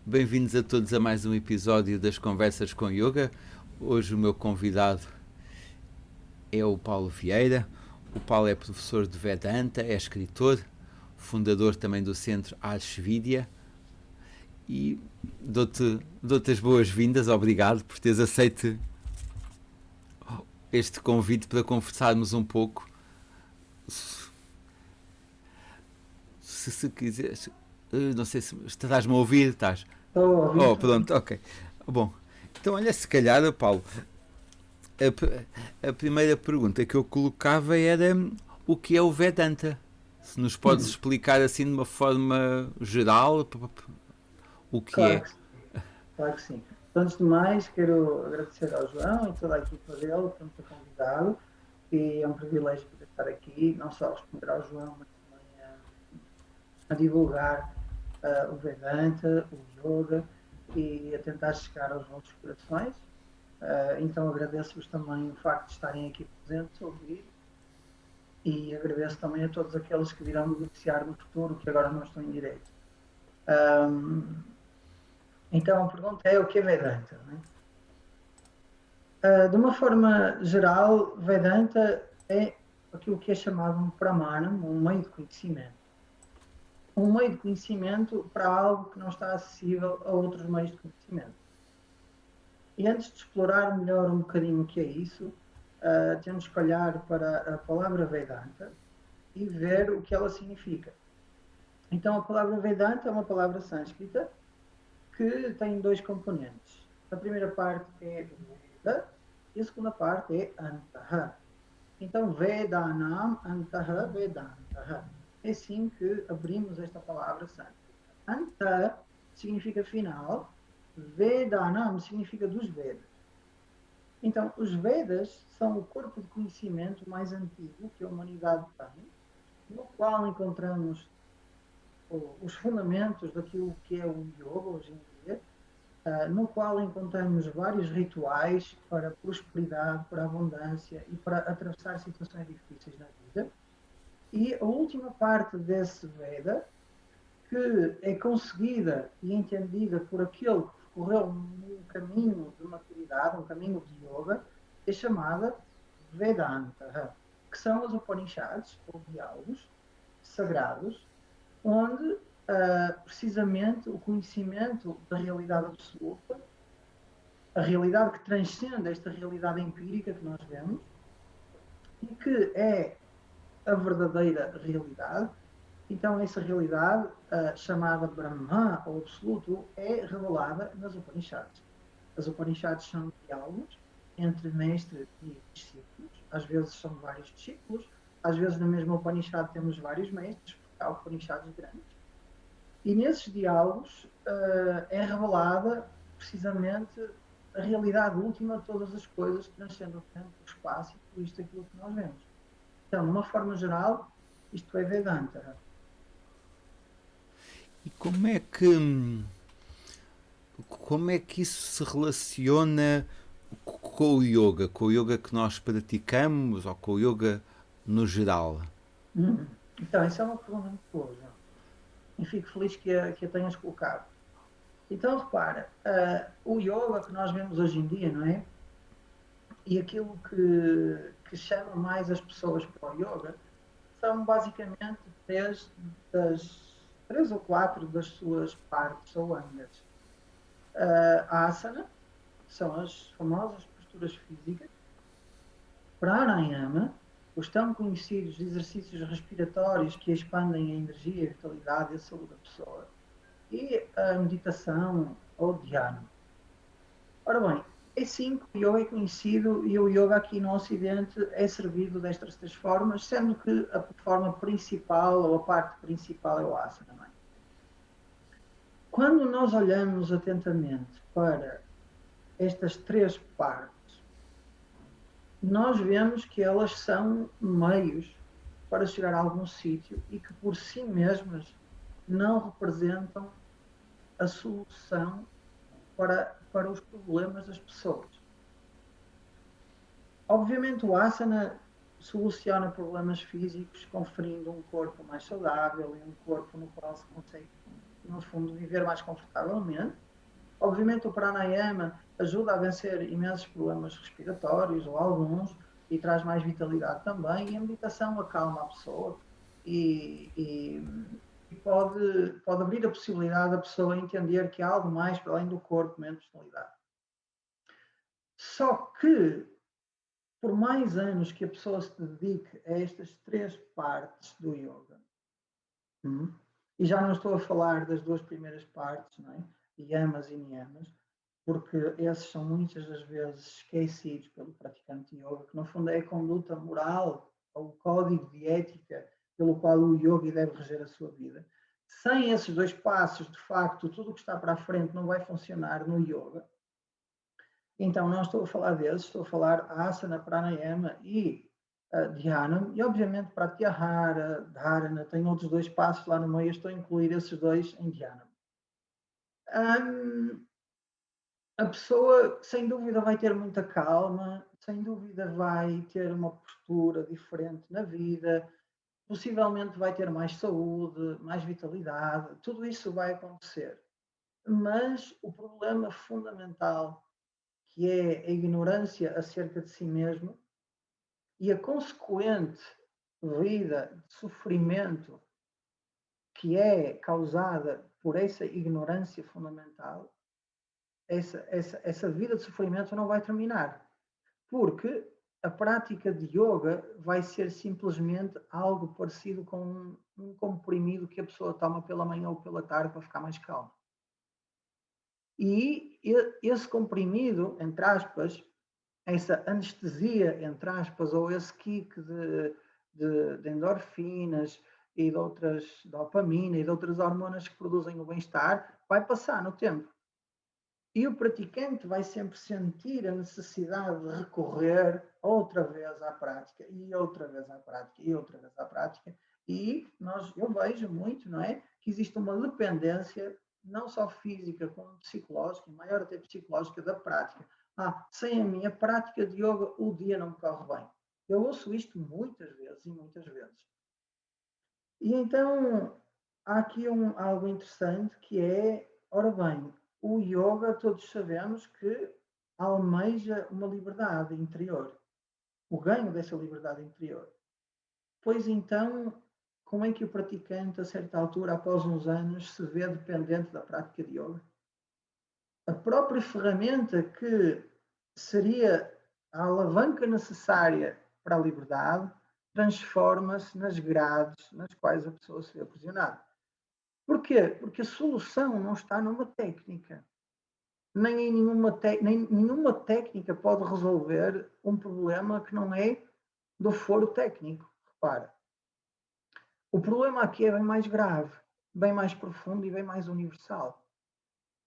Bem-vindos a todos a mais um episódio das Conversas com Yoga. Hoje o meu convidado é o Paulo Vieira. O Paulo é professor de Vedanta, é escritor, fundador também do Centro Ashvidya e dou-te as boas-vindas. Obrigado por teres aceito este convite para conversarmos um pouco. Se quiseres, não sei se estás-me a ouvir, estás? Estou a ouvir, Oh, estou a ouvir. pronto, ok. Bom, então olha, se calhar, Paulo, a primeira pergunta que eu colocava era o que é o Vedanta? Se nos podes explicar assim de uma forma geral o que Claro é. que sim, claro que sim. Então, antes de mais, quero agradecer ao João e toda a equipa dele por me ter convidado. E é um privilégio poder estar aqui, não só a responder ao João, mas também a divulgar o Vedanta, o Yoga e a tentar chegar aos vossos corações. Então, agradeço-vos também o facto de estarem aqui presentes a ouvir e agradeço também a todos aqueles que virão beneficiar no futuro, que agora não estão em direito. Um, Então a pergunta é o que é Vedanta? Não é? De uma forma geral, Vedanta é aquilo que é chamado um Pramana, um meio de conhecimento. Um meio de conhecimento para algo que não está acessível a outros meios de conhecimento. E antes de explorar melhor um bocadinho o que é isso, temos que olhar para a palavra Vedanta e ver o que ela significa. Então a palavra Vedanta é uma palavra sânscrita que tem dois componentes. A primeira parte é Veda e a segunda parte é Antaha. Então, Vedanam Antaha Vedantaha. É assim que abrimos esta palavra sânscrita. Anta significa final, Vedanam significa dos Vedas. Então, os Vedas são o corpo de conhecimento mais antigo que a humanidade tem, no qual encontramos os fundamentos daquilo que é o yoga hoje em dia, no qual encontramos vários rituais para prosperidade, para abundância e para atravessar situações difíceis na vida. E a última parte desse Veda, que é conseguida e entendida por aquele que percorreu um caminho de maturidade, um caminho de yoga, é chamada Vedanta, que são os Upanishads, ou diálogos sagrados, onde precisamente o conhecimento da realidade absoluta, a realidade que transcende esta realidade empírica que nós vemos e que é a verdadeira realidade. Então, essa realidade, chamada Brahma, ou Absoluto, é revelada nas Upanishads. As Upanishads são diálogos entre mestre e discípulos, às vezes são vários discípulos, às vezes na mesma Upanishad temos vários mestres, porque há Upanishads grandes. E nesses diálogos é revelada precisamente a realidade última de todas as coisas que transcendem o tempo, o espaço e tudo isto aquilo que nós vemos. Então, de uma forma geral, isto é Vedanta. E como é que isso se relaciona com o yoga que nós praticamos ou com o yoga no geral? Então, essa é uma pergunta muito boa, João. E fico feliz que a tenhas colocado. Então, repara, o yoga que nós vemos hoje em dia, não é? E aquilo que chama mais as pessoas para o yoga são basicamente três ou quatro das suas partes ou ângulos. A asana, que são as famosas posturas físicas, pranayama, os tão conhecidos exercícios respiratórios que expandem a energia, a vitalidade e a saúde da pessoa, e a meditação ou dhyana. Ora bem, é sim que o yoga é conhecido e o yoga aqui no Ocidente é servido destas três formas, sendo que a forma principal ou a parte principal é o asana. Não é? Quando nós olhamos atentamente para estas três partes, nós vemos que elas são meios para chegar a algum sítio e que por si mesmas não representam a solução para os problemas das pessoas. Obviamente o asana soluciona problemas físicos, conferindo um corpo mais saudável e um corpo no qual se consegue no fundo, viver mais confortavelmente. Obviamente o pranayama ajuda a vencer imensos problemas respiratórios, ou alguns, e traz mais vitalidade também, e a meditação acalma a pessoa e pode abrir a possibilidade da pessoa entender que há algo mais para além do corpo, mente e personalidade. Só que, por mais anos que a pessoa se dedique a estas 3 partes do yoga, e já não estou a falar das 2 primeiras partes, não é? Yamas e niyamas, porque esses são muitas das vezes esquecidos pelo praticante de yoga, que no fundo é a conduta moral, ou o código de ética pelo qual o yogi deve reger a sua vida. Sem esses 2 passos, de facto, tudo o que está para a frente não vai funcionar no yoga. Então, não estou a falar desses, estou a falar asana, pranayama e dhyana, e obviamente pratyahara, dharana, tem outros 2 passos lá no meio, estou a incluir esses 2 em dhyana. A pessoa, sem dúvida, vai ter muita calma, sem dúvida vai ter uma postura diferente na vida, possivelmente vai ter mais saúde, mais vitalidade, tudo isso vai acontecer. Mas o problema fundamental, que é a ignorância acerca de si mesmo e a consequente vida de sofrimento que é causada por essa ignorância fundamental, essa vida de sofrimento não vai terminar, porque a prática de yoga vai ser simplesmente algo parecido com um comprimido que a pessoa toma pela manhã ou pela tarde para ficar mais calma. E esse comprimido, entre aspas, essa anestesia, entre aspas, ou esse kick de endorfinas e de outras dopamina e de outras hormonas que produzem o bem-estar, vai passar no tempo. E o praticante vai sempre sentir a necessidade de recorrer outra vez à prática, e outra vez à prática, e outra vez à prática. E eu vejo muito, não é? Que existe uma dependência, não só física, como psicológica, maior até psicológica, da prática. Sem a minha prática de yoga, o dia não me corre bem. Eu ouço isto muitas vezes e muitas vezes. E então, há aqui algo interessante que é, ora bem, o yoga, todos sabemos que almeja uma liberdade interior, o ganho dessa liberdade interior. Pois então, como é que o praticante, a certa altura, após uns anos, se vê dependente da prática de yoga? A própria ferramenta que seria a alavanca necessária para a liberdade transforma-se nas grades nas quais a pessoa se vê aprisionada. Porquê? Porque a solução não está numa técnica. Nem nenhuma técnica pode resolver um problema que não é do foro técnico. Repara. O problema aqui é bem mais grave, bem mais profundo e bem mais universal,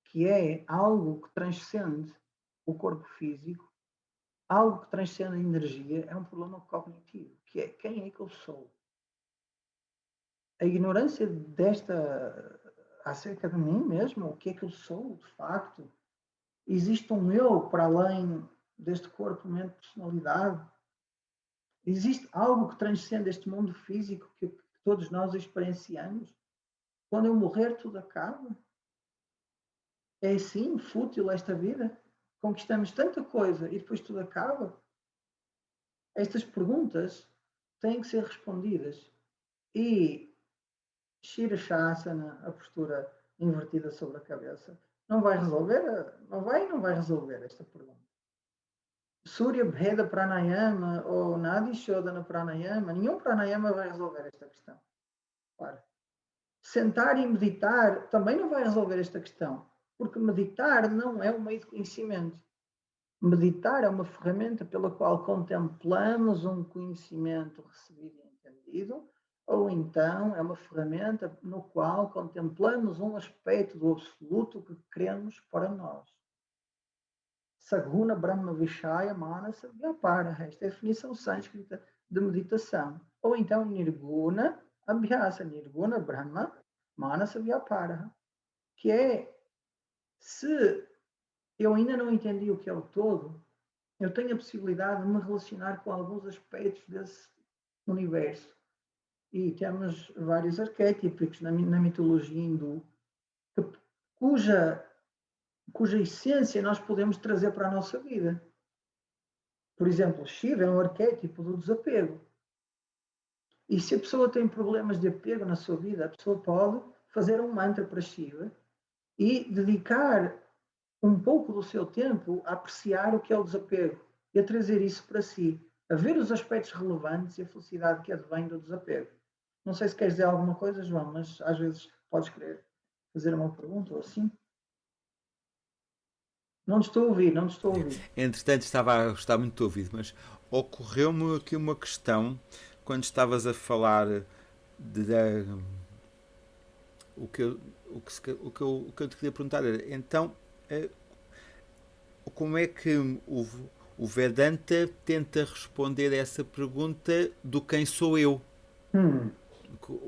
que é algo que transcende o corpo físico, algo que transcende a energia, é um problema cognitivo, que é quem é que eu sou? A ignorância acerca de mim mesmo, o que é que eu sou, de facto. Existe um eu para além deste corpo, mente, personalidade. Existe algo que transcende este mundo físico que todos nós experienciamos. Quando eu morrer, tudo acaba. É assim, fútil esta vida? Conquistamos tanta coisa e depois tudo acaba? Estas perguntas têm que ser respondidas. E Shirashasana, a postura invertida sobre a cabeça, não vai resolver esta pergunta. Surya Bheda Pranayama ou Nadi Shodhana Pranayama, nenhum pranayama vai resolver esta questão. Claro. Sentar e meditar também não vai resolver esta questão, porque meditar não é um meio de conhecimento. Meditar é uma ferramenta pela qual contemplamos um conhecimento recebido e entendido, ou então é uma ferramenta no qual contemplamos um aspecto do absoluto que queremos para nós. Saguna Brahma Vishaya Manasa Vyapara, esta é a definição sânscrita de meditação. Ou então Nirguna Abhyasa, Nirguna Brahma Manasa Vyapara, que é, se eu ainda não entendi o que é o todo, eu tenho a possibilidade de me relacionar com alguns aspectos desse universo. E temos vários arquétipos na mitologia hindu cuja essência nós podemos trazer para a nossa vida. Por exemplo, Shiva é um arquétipo do desapego. E se a pessoa tem problemas de apego na sua vida, a pessoa pode fazer um mantra para Shiva e dedicar um pouco do seu tempo a apreciar o que é o desapego e a trazer isso para si, a ver os aspectos relevantes e a felicidade que advém do desapego. Não sei se queres dizer alguma coisa, João, mas às vezes podes querer fazer uma pergunta ou assim. Não te estou a ouvir, não te estou a ouvir. Entretanto, estava a gostar muito do ouvido, mas ocorreu-me aqui uma questão quando estavas a falar o que eu te queria perguntar era, então, como é que o Vedanta tenta responder a essa pergunta do quem sou eu?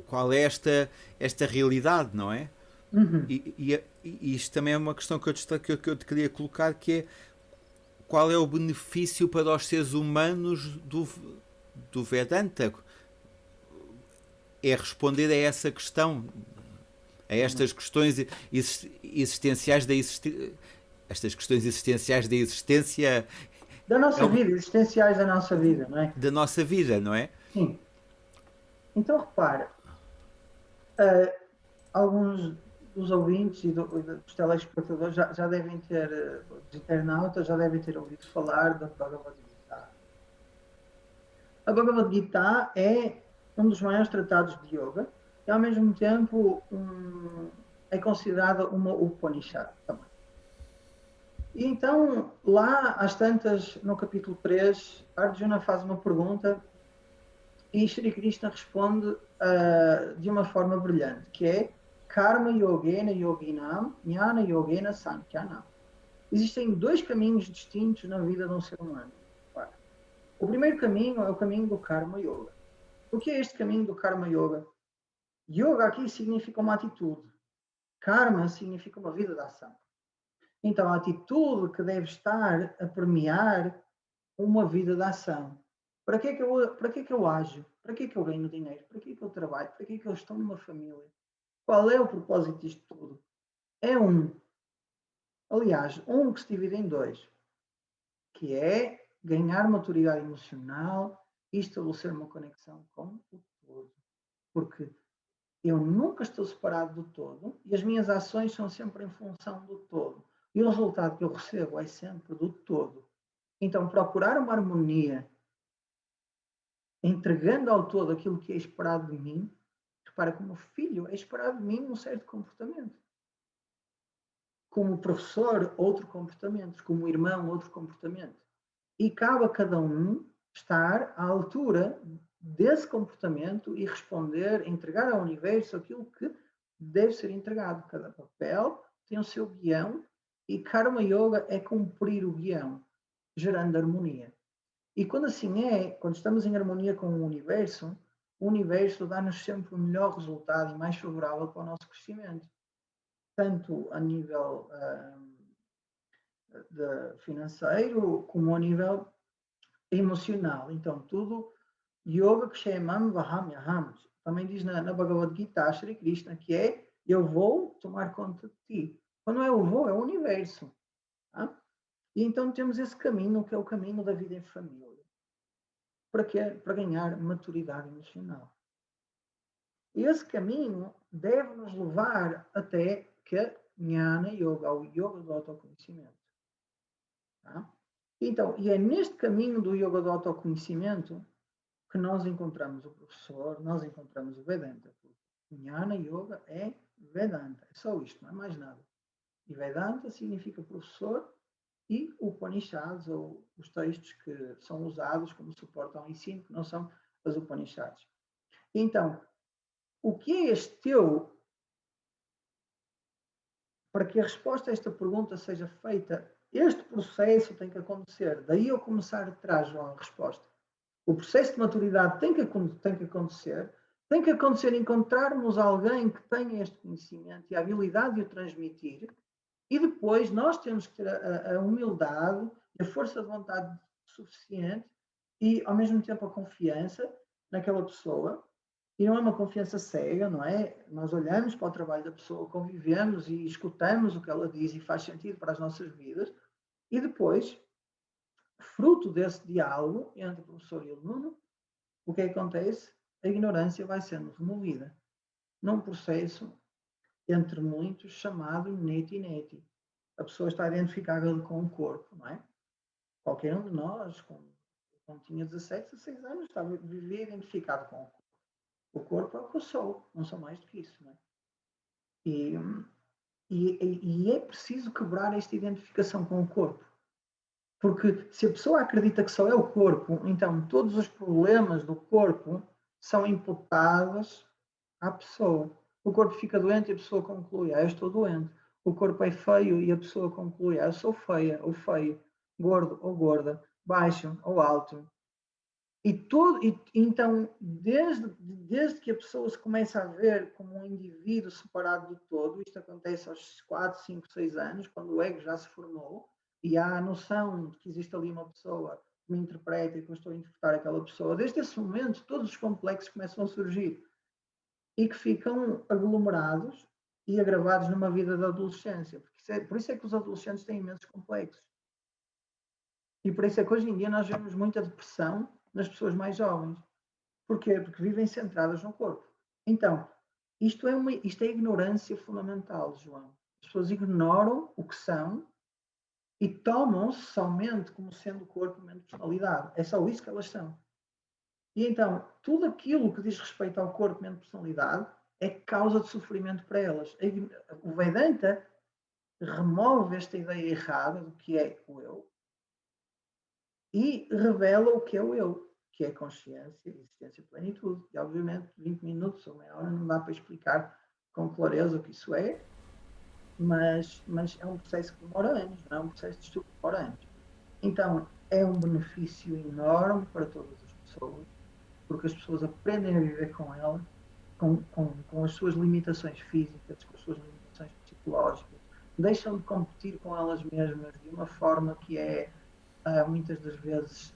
Qual é esta realidade, não é? Uhum. E isto também é uma questão que eu te queria colocar, que é qual é o benefício para os seres humanos do Vedanta? É responder a essa questão, a estas questões existenciais estas questões existenciais da existência Da nossa vida, existenciais da nossa vida, não é? da nossa vida, não é? Sim. Então, repara, alguns dos ouvintes e dos telespectadores já devem ter, dos internautas, já devem ter ouvido falar da Bhagavad Gita. A Bhagavad Gita é um dos maiores tratados de yoga e, ao mesmo tempo, é considerada uma Upanishad também. E então, lá, às tantas, no capítulo 3, Arjuna faz uma pergunta e Shri Krishna responde de uma forma brilhante, que é Karma Yogena Yoginam, Jnana Yogena Sankyanam. Existem dois caminhos distintos na vida de um ser humano. O primeiro caminho é o caminho do Karma Yoga. O que é este caminho do Karma Yoga? Yoga aqui significa uma atitude. Karma significa uma vida de ação. Então, a atitude que deve estar a permear uma vida de ação. Para que é que eu ajo? Para que é que eu ganho dinheiro? Para que é que eu trabalho? Para que é que eu estou numa família? Qual é o propósito disto tudo? É aliás, que se divide em dois, que é ganhar maturidade emocional e estabelecer uma conexão com o todo. Porque eu nunca estou separado do todo e as minhas ações são sempre em função do todo. E o resultado que eu recebo é sempre do todo. Então, procurar uma harmonia, entregando ao todo aquilo que é esperado de mim, repara, como filho, é esperado de mim um certo comportamento. Como professor, outro comportamento. Como irmão, outro comportamento. E cabe a cada um estar à altura desse comportamento e responder, entregar ao universo aquilo que deve ser entregado. Cada papel tem o seu guião e Karma Yoga é cumprir o guião, gerando harmonia. E quando assim é, quando estamos em harmonia com o universo dá-nos sempre o melhor resultado e mais favorável para o nosso crescimento. Tanto a nível financeiro, como a nível emocional. Então, tudo Yoga Kshemam Vahamyaham. Também diz na Bhagavad Gita, Shri Krishna, que é eu vou tomar conta de ti. Quando é eu vou, é o universo. Tá? E então temos esse caminho, que é o caminho da vida em família. Para quê? Para ganhar maturidade emocional. E esse caminho deve nos levar até que Jnana Yoga, o Yoga do autoconhecimento. Tá? Então, e é neste caminho do Yoga do autoconhecimento que nós encontramos o professor, nós encontramos o Vedanta. Jnana Yoga é Vedanta, é só isto, não é mais nada. E Vedanta significa professor e Upanishads, ou os textos que são usados como suporte ao ensino, que não são as Upanishads. Então, o que é este teu? Para que a resposta a esta pergunta seja feita, este processo tem que acontecer. Daí eu começar atrás, João, a resposta. O processo de maturidade tem que acontecer encontrarmos alguém que tenha este conhecimento e a habilidade de o transmitir, e depois nós temos que ter a humildade e a força de vontade suficiente e, ao mesmo tempo, a confiança naquela pessoa E não é uma confiança cega, não é? Nós olhamos para o trabalho da pessoa, convivemos e escutamos o que ela diz e faz sentido para as nossas vidas. E depois, fruto desse diálogo entre o professor e o aluno, o que acontece? A ignorância vai sendo removida num processo, entre muitos, chamado neti-neti. A pessoa está identificada com o corpo, não é? Qualquer um de nós, quando tinha 17, 16 anos, estava vivia identificado com o corpo. O corpo é o que eu sou, não sou mais do que isso, não é? E, e é preciso quebrar esta identificação com o corpo. Porque se a pessoa acredita que só é o corpo, então todos os problemas do corpo são imputados à pessoa. O corpo fica doente e a pessoa conclui: eu estou doente. O corpo é feio e a pessoa conclui: eu sou feia ou feio, gordo ou gorda, baixo ou alto. Então, desde que a pessoa se começa a ver como um indivíduo separado do todo, isto acontece aos 4, 5, 6 anos, quando o ego já se formou, e há a noção de que existe ali uma pessoa que me interpreta e que eu estou a interpretar aquela pessoa, desde esse momento todos os complexos começam a surgir e que ficam aglomerados e agravados numa vida da adolescência. Por isso é que os adolescentes têm imensos complexos. E por isso é que hoje em dia nós vemos muita depressão nas pessoas mais jovens. Porquê? Porque vivem centradas no corpo. Então, isto é ignorância fundamental, João. As pessoas ignoram o que são e tomam-se somente como sendo corpo, mente, personalidade. É só isso que elas são. E então, tudo aquilo que diz respeito ao corpo, mente, personalidade é causa de sofrimento para elas. O Vedanta remove esta ideia errada do que é o eu e revela o que é o eu, que é consciência, existência e plenitude. E, obviamente, 20 minutos ou meia hora não dá para explicar com clareza o que isso é, mas é um processo que demora anos, não é um processo de estudo que demora anos. Então, é um benefício enorme para todas as pessoas, porque as pessoas aprendem a viver com ela, com as suas limitações físicas, com as suas limitações psicológicas, deixam de competir com elas mesmas de uma forma que é muitas das vezes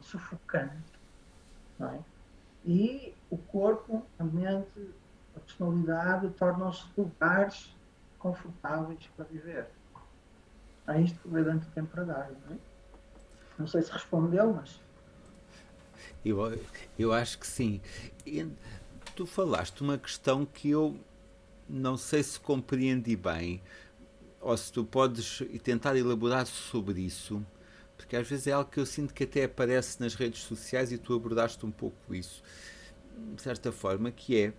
sufocante, não é? E o corpo, a mente, a personalidade tornam-se lugares confortáveis para viver. É isto que o Vedanta tem para dar, não é? Não sei se respondeu, mas... Eu acho que sim. E tu falaste uma questão que eu não sei se compreendi bem, ou se tu podes tentar elaborar sobre isso, porque às vezes é algo que eu sinto que até aparece nas redes sociais e tu abordaste um pouco isso, de certa forma, que é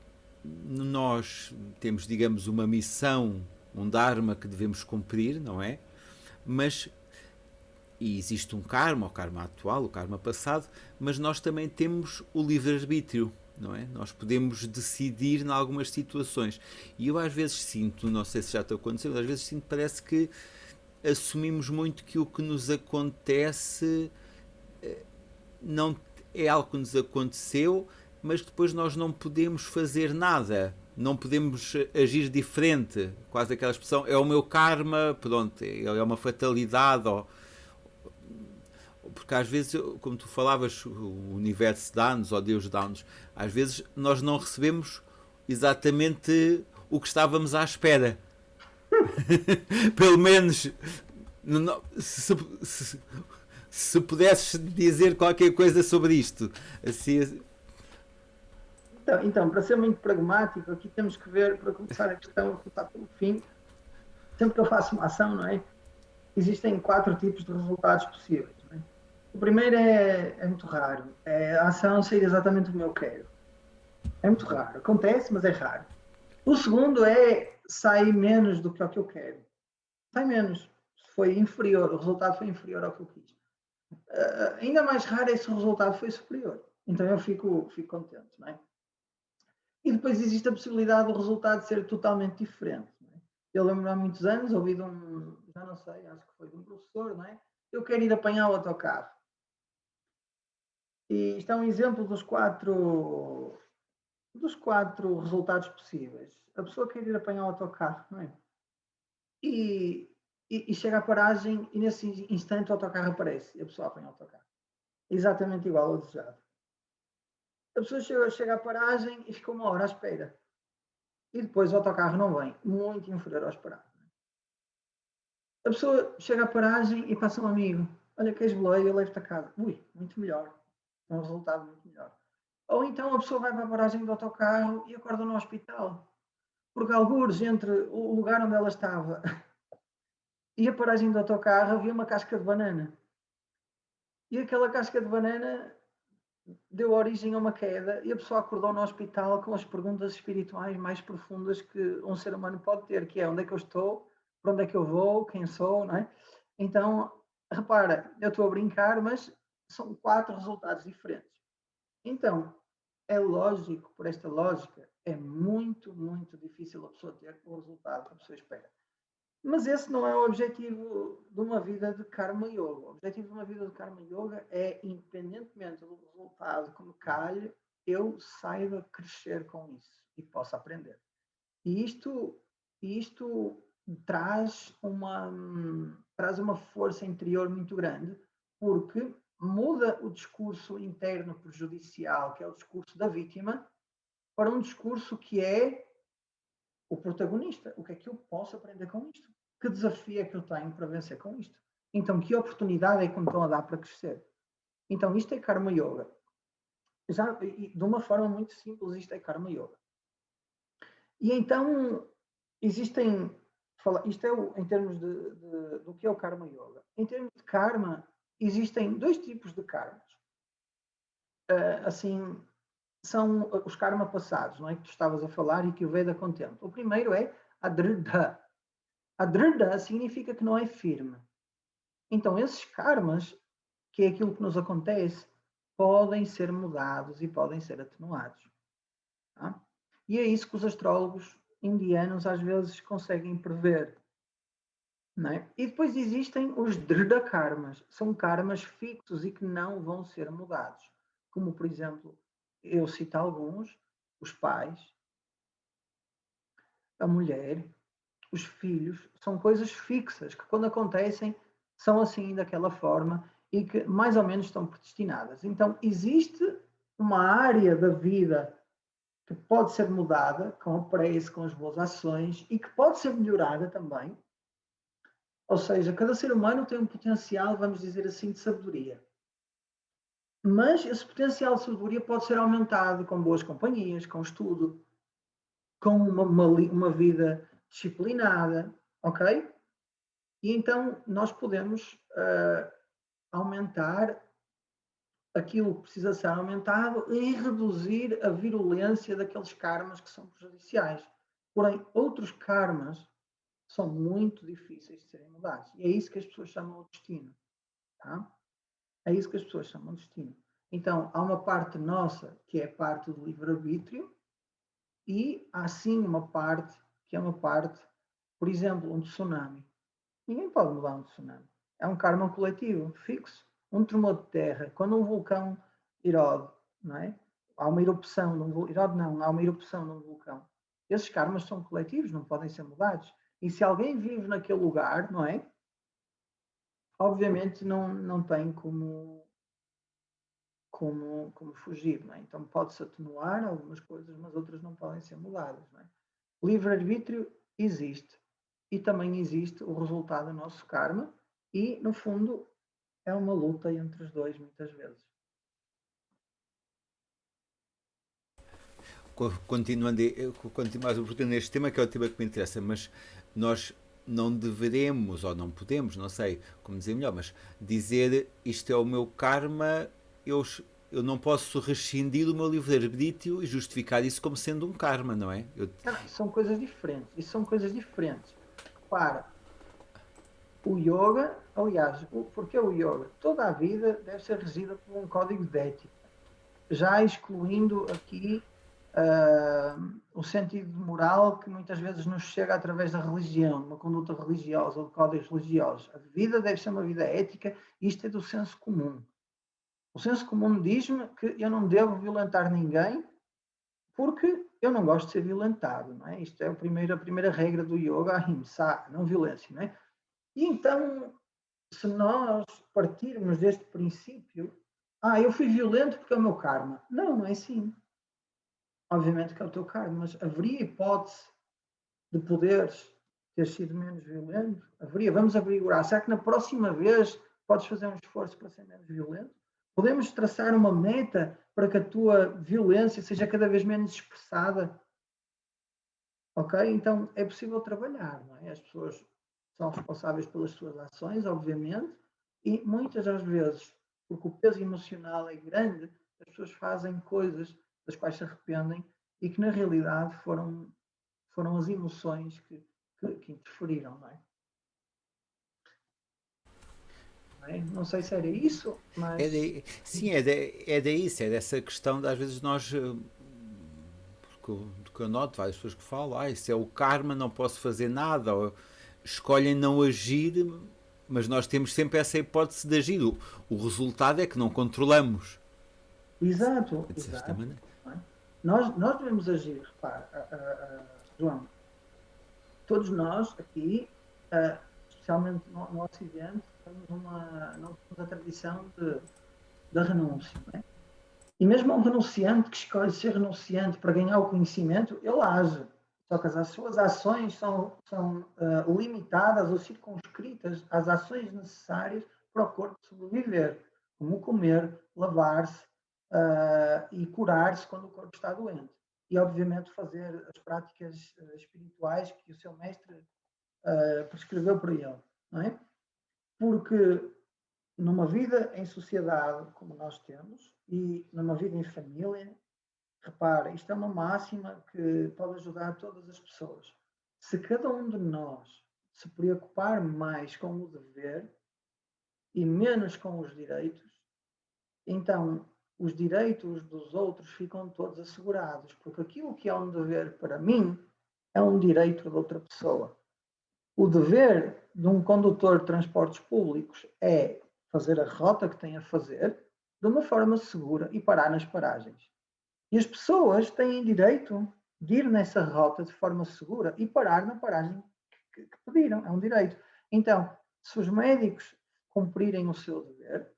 nós temos, digamos, uma missão, um dharma que devemos cumprir, não é? Mas e existe um karma, o karma atual, o karma passado, mas nós também temos o livre-arbítrio, não é? Nós podemos decidir em algumas situações. E eu às vezes sinto, não sei se já está acontecendo, mas às vezes sinto, parece que assumimos muito que o que nos acontece não é algo que nos aconteceu, mas depois nós não podemos fazer nada, não podemos agir diferente. Quase aquela expressão, é o meu karma, pronto, é uma fatalidade, ou porque às vezes, como tu falavas, o universo dá-nos, ou Deus dá-nos, às vezes nós não recebemos exatamente o que estávamos à espera. Pelo menos, se pudesses dizer qualquer coisa sobre isto. Assim, Então, para ser muito pragmático, aqui temos que ver, para começar a questão, começar pelo fim, sempre que eu faço uma ação, não é? Existem 4 tipos de resultados possíveis. Não é? O primeiro é muito raro, é a ação sair exatamente como eu quero. É muito raro, acontece, mas é raro. O segundo é sai menos do que o que eu quero. Sai menos, foi inferior, o resultado foi inferior ao que eu quis. Ainda mais raro é se o resultado foi superior. Então eu fico contente, não é? E depois existe a possibilidade do resultado ser totalmente diferente. Não é? Eu lembro há muitos anos, ouvi de já não sei, acho que foi de um professor, não é? Eu quero ir apanhar o autocarro. E isto é um exemplo dos quatro resultados possíveis. A pessoa quer ir apanhar o autocarro, não é? E chega à paragem e nesse instante o autocarro aparece e a pessoa apanha o autocarro. Exatamente igual ao desejado. A pessoa chega à paragem e fica 1 hora à espera. E depois o autocarro não vem, muito inferior ao esperado. A pessoa chega à paragem e passa um amigo. Olha, queres boleia, eu levo-te a casa. Ui, muito melhor. Um resultado muito melhor. Ou então a pessoa vai para a paragem do autocarro e acorda no hospital. Porque algures entre o lugar onde ela estava e a paragem do autocarro havia uma casca de banana. E aquela casca de banana deu origem a uma queda e a pessoa acordou no hospital com as perguntas espirituais mais profundas que um ser humano pode ter, que é onde é que eu estou, para onde é que eu vou, quem sou, não é? Então, repara, eu estou a brincar, mas são 4 resultados diferentes. Então, é lógico, por esta lógica, é muito, muito difícil a pessoa ter o resultado que a pessoa espera. Mas esse não é o objetivo de uma vida de Karma Yoga. O objetivo de uma vida de Karma Yoga é, independentemente do resultado que me calhe, eu saiba crescer com isso e possa aprender. E isto traz uma força interior muito grande, porque muda o discurso interno prejudicial, que é o discurso da vítima, para um discurso que é o protagonista. O que é que eu posso aprender com isto? Que desafio é que eu tenho para vencer com isto? Então, que oportunidade é que me estão a dar para crescer? Então, isto é Karma Yoga. Já, de uma forma muito simples, isto é Karma Yoga. E então, existem. Isto é em termos do que é o Karma Yoga. Em termos de karma, existem 2 tipos de karmas. Assim, são os karma passados, não é? Que tu estavas a falar e que o Veda contempla. O primeiro é a Dridha. A Dridha significa que não é firme. Então, esses karmas, que é aquilo que nos acontece, podem ser mudados e podem ser atenuados. Tá? E é isso que os astrólogos indianos às vezes conseguem prever. Não é? E depois existem os Dridha karmas, são karmas fixos e que não vão ser mudados. Como, por exemplo, eu cito alguns, os pais, a mulher, os filhos, são coisas fixas que quando acontecem são assim daquela forma e que mais ou menos estão predestinadas. Então existe uma área da vida que pode ser mudada com a prece, com as boas ações e que pode ser melhorada também. Ou seja, cada ser humano tem um potencial, vamos dizer assim, de sabedoria. Mas esse potencial de sabedoria pode ser aumentado com boas companhias, com estudo, com uma vida disciplinada, ok? E então nós podemos aumentar aquilo que precisa ser aumentado e reduzir a virulência daqueles karmas que são prejudiciais. Porém, outros karmas são muito difíceis de serem mudados. E é isso que as pessoas chamam de destino. Tá? É isso que as pessoas chamam de destino. Então, há uma parte nossa que é parte do livre-arbítrio e há sim uma parte que é uma parte, por exemplo, um tsunami. Ninguém pode mudar um tsunami. É um karma coletivo, fixo. Um tremor de terra, quando um vulcão erode, não é? Há uma erupção de um vulcão. Erode não, há uma erupção de um vulcão. Esses karmas são coletivos, não podem ser mudados. E se alguém vive naquele lugar, não é? Obviamente não tem como fugir, não é? Então pode-se atenuar algumas coisas, mas outras não podem ser mudadas, não é? O livre-arbítrio existe. E também existe o resultado do nosso karma e, no fundo, é uma luta entre os dois, muitas vezes. Continuar neste tema, que é o tema que me interessa, mas nós não deveremos, ou não podemos, não sei como dizer melhor, mas dizer isto é o meu karma, eu não posso rescindir do meu livre-arbítrio e justificar isso como sendo um karma, não é? Não, isso são coisas diferentes. Isso são coisas diferentes. Repara, o yoga, aliás, porque o yoga? Toda a vida deve ser regida por um código de ética. Já excluindo aqui o sentido moral que muitas vezes nos chega através da religião, uma conduta religiosa ou de códigos religiosos. A vida deve ser uma vida ética, isto é do senso comum. O senso comum diz-me que eu não devo violentar ninguém porque eu não gosto de ser violentado, não é? Isto é a primeira regra do yoga, ahimsa, não violência, não é? E então, se nós partirmos deste princípio, eu fui violento porque é o meu karma. Não, não é assim. Obviamente que é o teu karma, mas haveria hipótese de poderes ter sido menos violento? Haveria. Vamos averiguar. Será que na próxima vez podes fazer um esforço para ser menos violento? Podemos traçar uma meta para que a tua violência seja cada vez menos expressada? Ok? Então é possível trabalhar, não é? As pessoas são responsáveis pelas suas ações, obviamente, e muitas das vezes, porque o peso emocional é grande, as pessoas fazem coisas das quais se arrependem e que na realidade foram as emoções que interferiram, não é? Não é? Não sei se era isso, mas Sim, é isso, é dessa questão de às vezes nós, do que eu noto, várias pessoas que falam, isso é o karma, não posso fazer nada, ou escolhem não agir, mas nós temos sempre essa hipótese de agir. O resultado é que não controlamos. exato, De certa exato. maneira. Não é? Nós devemos agir, repare, João, todos nós aqui, especialmente no Ocidente, não temos a tradição da renúncia. Não é? E mesmo um renunciante que escolhe ser renunciante para ganhar o conhecimento, ele age. Só que as suas ações são limitadas ou circunscritas às ações necessárias para o corpo sobreviver, como comer, lavar-se e curar-se quando o corpo está doente. E, obviamente, fazer as práticas espirituais que o seu mestre prescreveu para ele. Não é? Porque numa vida em sociedade como nós temos e numa vida em família, repara, isto é uma máxima que pode ajudar todas as pessoas. Se cada um de nós se preocupar mais com o dever e menos com os direitos, então os direitos dos outros ficam todos assegurados, porque aquilo que é um dever para mim é um direito de outra pessoa. O dever de um condutor de transportes públicos é fazer a rota que tem a fazer de uma forma segura e parar nas paragens. E as pessoas têm direito de ir nessa rota de forma segura e parar na paragem que pediram. É um direito. Então, se os médicos cumprirem o seu dever,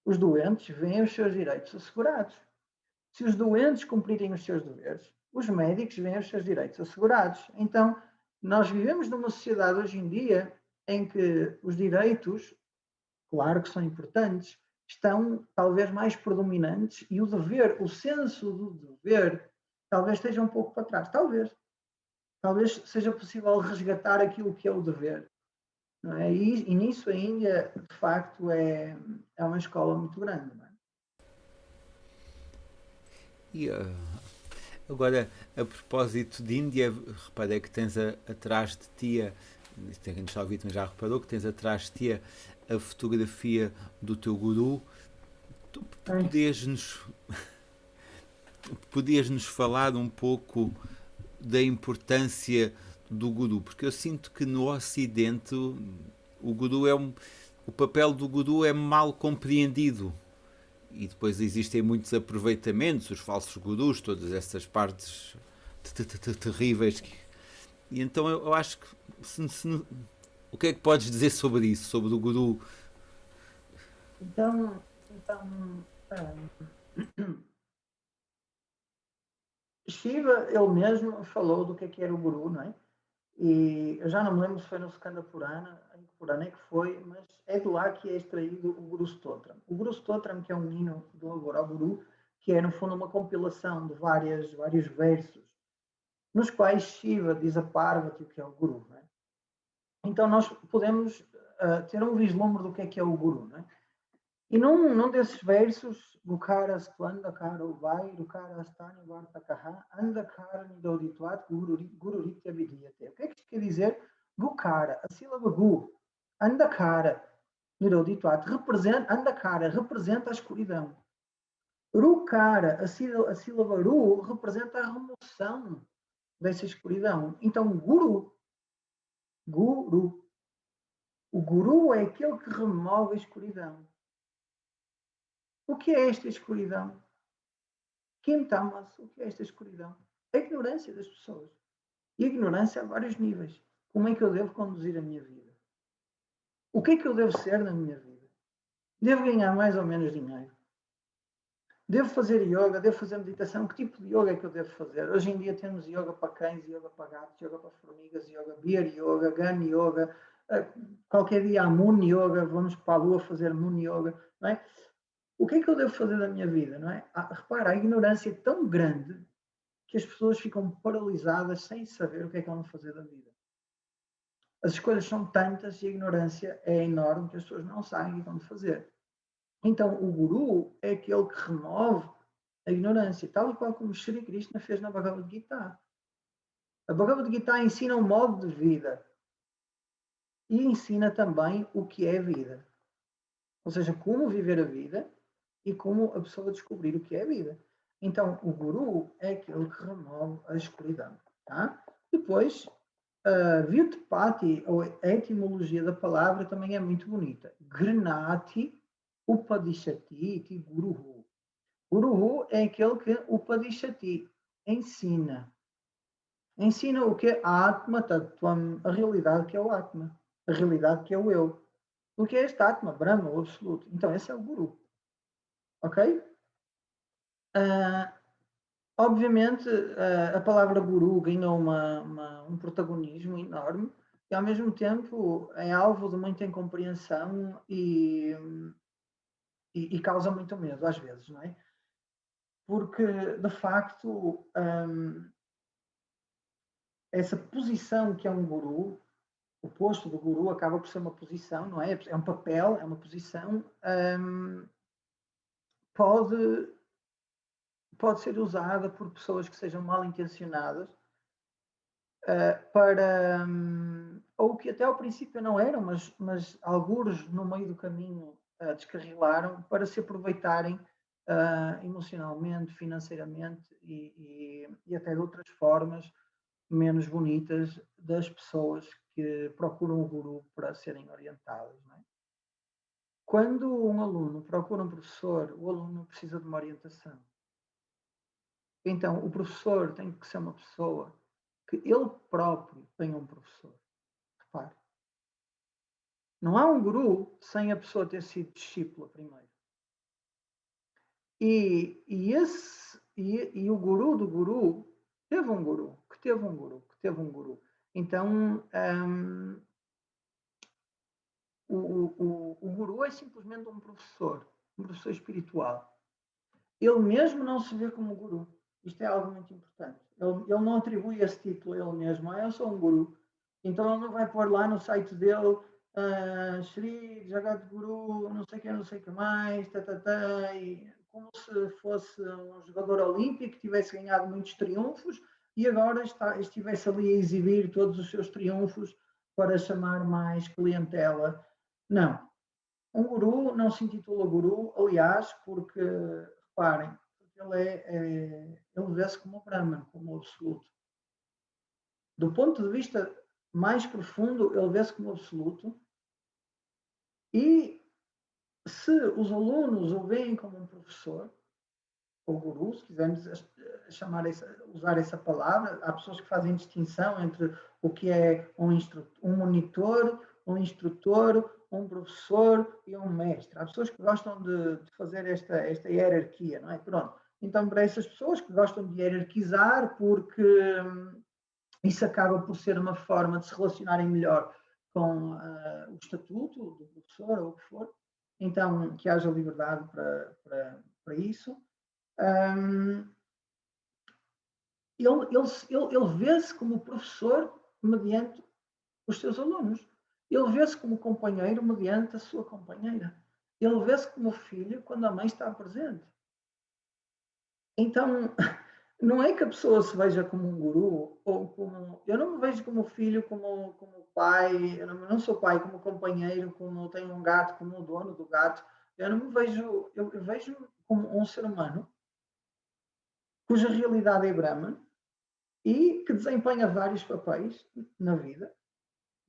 os doentes veem os seus direitos assegurados. Se os doentes cumprirem os seus deveres, os médicos veem os seus direitos assegurados. Então, nós vivemos numa sociedade hoje em dia em que os direitos, claro que são importantes, estão talvez mais predominantes e o dever, o senso do dever, talvez esteja um pouco para trás. Talvez seja possível resgatar aquilo que é o dever. Não é? E nisso a Índia, de facto, é uma escola muito grande. Não é? E agora, a propósito de Índia, reparei que tens atrás de ti, quem nos está a ouvir também já reparou, que tens atrás de ti a fotografia do teu guru. Tu podias-nos falar um pouco da importância do guru, porque eu sinto que no Ocidente o guru o papel do guru é mal compreendido e depois existem muitos aproveitamentos, os falsos gurus, todas essas partes terríveis. E então eu acho que o que é que podes dizer sobre isso, sobre o guru? Então Shiva, ele mesmo, falou do que era o guru, não é? E eu já não me lembro se foi no Skanda Purana, em que Purana é que foi, mas é de lá que é extraído o Guru Stotram. O Guru Stotram, que é um hino do louvor ao Guru, que é no fundo uma compilação de vários versos, nos quais Shiva diz a Parvati o que é o Guru. Não é? Então nós podemos ter um vislumbre do que é o Guru. Não é? E num desses versos, Gukara Stlandakara Ubai, Gukara Astani Vartakaha, Andakara Nidodituat, Gururitya Vidiyate. O que é que isto quer dizer? Gukara, a sílaba Gu, Andakara Nidodituat, Andakara representa a escuridão. Rukara, a sílaba Ru, representa a remoção dessa escuridão. Então, Guru, o Guru é aquele que remove a escuridão. O que é esta escuridão? Quem tamas? O que é esta escuridão? A ignorância das pessoas. E a ignorância a vários níveis. Como é que eu devo conduzir a minha vida? O que é que eu devo ser na minha vida? Devo ganhar mais ou menos dinheiro? Devo fazer yoga, devo fazer meditação, que tipo de yoga é que eu devo fazer? Hoje em dia temos yoga para cães, yoga para gatos, yoga para formigas, yoga bear yoga, gun yoga, qualquer dia há moon yoga, vamos para a lua fazer moon yoga, não é? O que é que eu devo fazer da minha vida, não é? Repara, a ignorância é tão grande que as pessoas ficam paralisadas sem saber o que é que vão fazer da vida. As escolhas são tantas e a ignorância é enorme que as pessoas não sabem o que vão fazer. Então, o guru é aquele que remove a ignorância, tal e qual como Shri Krishna fez na Bhagavad Gita. A Bhagavad Gita ensina um modo de vida e ensina também o que é a vida. Ou seja, como viver a vida e como a pessoa descobrir o que é a vida. Então, o guru é aquele que remove a escuridão. Tá? Depois, Vyutpati, ou a etimologia da palavra, também é muito bonita. Granati Upadishati iti Guruhu. Guruhu é aquele que Upadishati ensina. Ensina o que é Atma Tattvam, a realidade que é o Atma, a realidade que é o eu. O que é este Atma, Brahma, o absoluto. Então, esse é o Guru. Ok? Obviamente, a palavra Guru ganhou um protagonismo enorme e, ao mesmo tempo, é alvo de muita incompreensão e causa muito medo, às vezes, não é? Porque, de facto, essa posição que é um guru, o posto do guru acaba por ser uma posição, não é? É um papel, é uma posição, pode ser usada por pessoas que sejam mal intencionadas para, ou que até ao princípio não eram, mas algures no meio do caminho descarrilaram para se aproveitarem emocionalmente, financeiramente e até de outras formas menos bonitas das pessoas que procuram o guru para serem orientadas. Não é? Quando um aluno procura um professor, o aluno precisa de uma orientação. Então, o professor tem que ser uma pessoa que ele próprio tenha um professor. Repare. Não há um guru sem a pessoa ter sido discípula primeiro. E o guru do guru teve um guru, que teve um guru, que teve um guru. Então, o guru é simplesmente um professor espiritual. Ele mesmo não se vê como guru. Isto é algo muito importante. Ele não atribui esse título a ele mesmo. Eu sou um guru. Então ele não vai pôr lá no site dele Shri Jagat Guru, não sei o que mais, e como se fosse um jogador olímpico que tivesse ganhado muitos triunfos e agora estivesse ali a exibir todos os seus triunfos para chamar mais clientela. Não. Um guru não se intitula guru, aliás, porque, reparem, ele vê-se como o Brahman, como o absoluto. Do ponto de vista mais profundo, ele vê-se como absoluto. E se os alunos o veem como um professor, ou guru, se quisermos usar essa palavra, há pessoas que fazem distinção entre o que é um monitor, um instrutor, um professor e um mestre. Há pessoas que gostam de fazer esta hierarquia, não é? Pronto. Então, para essas pessoas que gostam de hierarquizar, porque isso acaba por ser uma forma de se relacionarem melhor com o estatuto do professor ou o que for, então que haja liberdade para isso. Ele vê-se como professor mediante os seus alunos. Ele vê-se como companheiro mediante a sua companheira. Ele vê-se como filho quando a mãe está presente. Então, não é que a pessoa se veja como um guru, ou como... Eu não me vejo como filho, como pai, eu não sou pai, como companheiro, como tenho um gato, como o dono do gato. Eu não me vejo... Eu vejo como um ser humano cuja realidade é Brahman e que desempenha vários papéis na vida,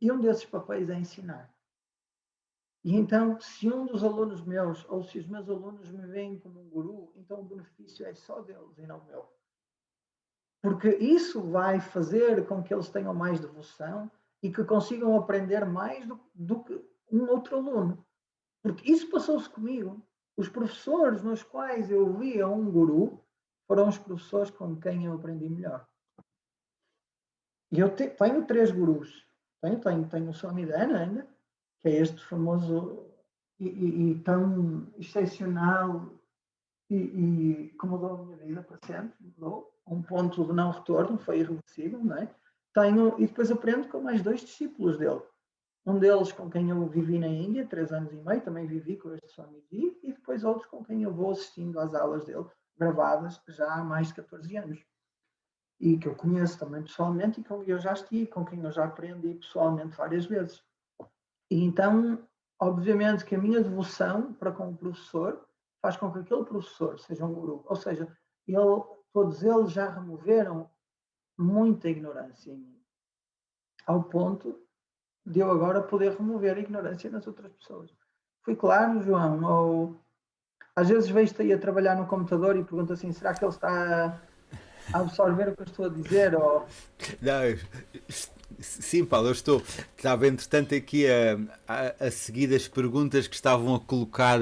e um desses papéis é ensinar. E então, se um dos alunos meus, ou se os meus alunos me veem como um guru, então o benefício é só deles e não meu. Porque isso vai fazer com que eles tenham mais devoção e que consigam aprender mais do que um outro aluno. Porque isso passou-se comigo. Os professores nos quais eu via um guru foram os professores com quem eu aprendi melhor. E eu tenho 3 gurus. Tenho o Swami Dhananda, que é este famoso e tão excepcional que mudou a minha vida para sempre, mudou, um ponto de não retorno, foi irreversível, não é? E depois aprendo com mais 2 discípulos dele. Um deles com quem eu vivi na Índia, 3 anos e meio, também vivi com este Swamiji, e depois outros com quem eu vou assistindo às aulas dele, gravadas já há mais de 14 anos. E que eu conheço também pessoalmente e com quem eu já estive, com quem eu já aprendi pessoalmente várias vezes. E então, obviamente que a minha devoção para com o professor faz com que aquele professor seja um guru. Ou seja, todos eles já removeram muita ignorância em mim, ao ponto de eu agora poder remover a ignorância nas outras pessoas. Fui claro, João? Ou às vezes vejo-te aí a trabalhar no computador e pergunto assim, será que ele está a absorver o que eu estou a dizer? Ou... Não, sim, Paulo, eu estava entretanto aqui a seguir as perguntas que estavam a colocar,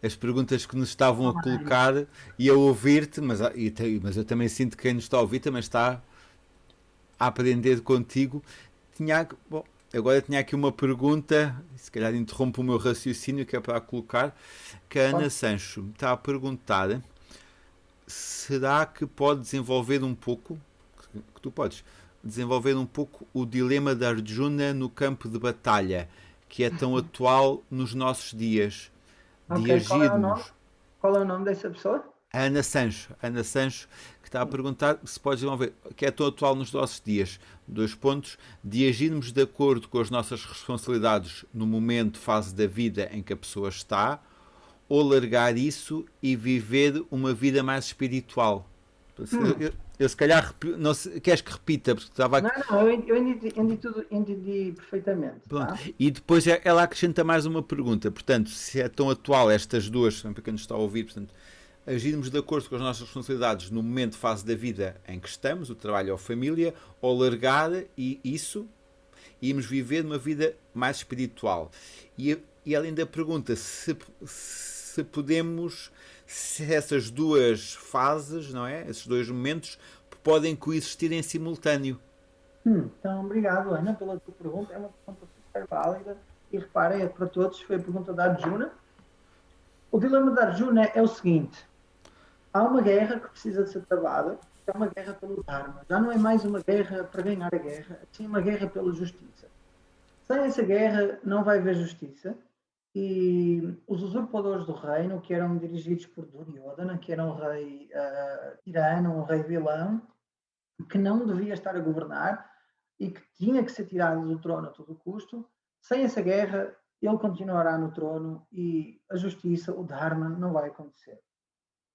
as perguntas que nos estavam a colocar e a ouvir-te, mas eu também sinto que quem nos está a ouvir também está a aprender contigo. Bom, agora tinha aqui uma pergunta, se calhar interrompo o meu raciocínio, que é para colocar, que a Ana Sancho me está a perguntar: será que pode desenvolver um pouco, que tu podes, desenvolver um pouco o dilema de Arjuna no campo de batalha, que é tão atual nos nossos dias, de Ok, qual é o nome? agirmos? Qual é o nome dessa pessoa? A Ana Sancho, que está a perguntar se pode desenvolver, que é tão atual nos nossos dias, 2 pontos, de agirmos de acordo com as nossas responsabilidades no momento, fase da vida em que a pessoa está, ou largar isso e viver uma vida mais espiritual. Eu se calhar, não sei, queres que repita? Porque estava aqui. Não, eu entendi perfeitamente, Pronto. tá? E depois ela acrescenta mais uma pergunta. Portanto, se é tão atual estas duas, para quem nos está a ouvir, portanto, agirmos de acordo com as nossas responsabilidades no momento, fase da vida em que estamos, o trabalho ou a família, ou largar isso e irmos viver uma vida mais espiritual. E ela ainda pergunta se podemos, se essas duas fases, não é? Esses 2 momentos podem coexistir em simultâneo. Então, obrigado, Ana, pela tua pergunta. É uma pergunta super válida. E reparem, é para todos, foi a pergunta da Arjuna. O dilema da Arjuna é o seguinte: há uma guerra que precisa de ser travada, que é uma guerra pelo Dharma. Já não é mais uma guerra para ganhar a guerra, sim uma guerra pela justiça. Sem essa guerra não vai haver justiça e os usurpadores do reino, que eram dirigidos por Duryodhana, que era um rei tirano, um rei vilão, que não devia estar a governar e que tinha que ser tirado do trono a todo custo, sem essa guerra ele continuará no trono e a justiça, o Dharma, não vai acontecer.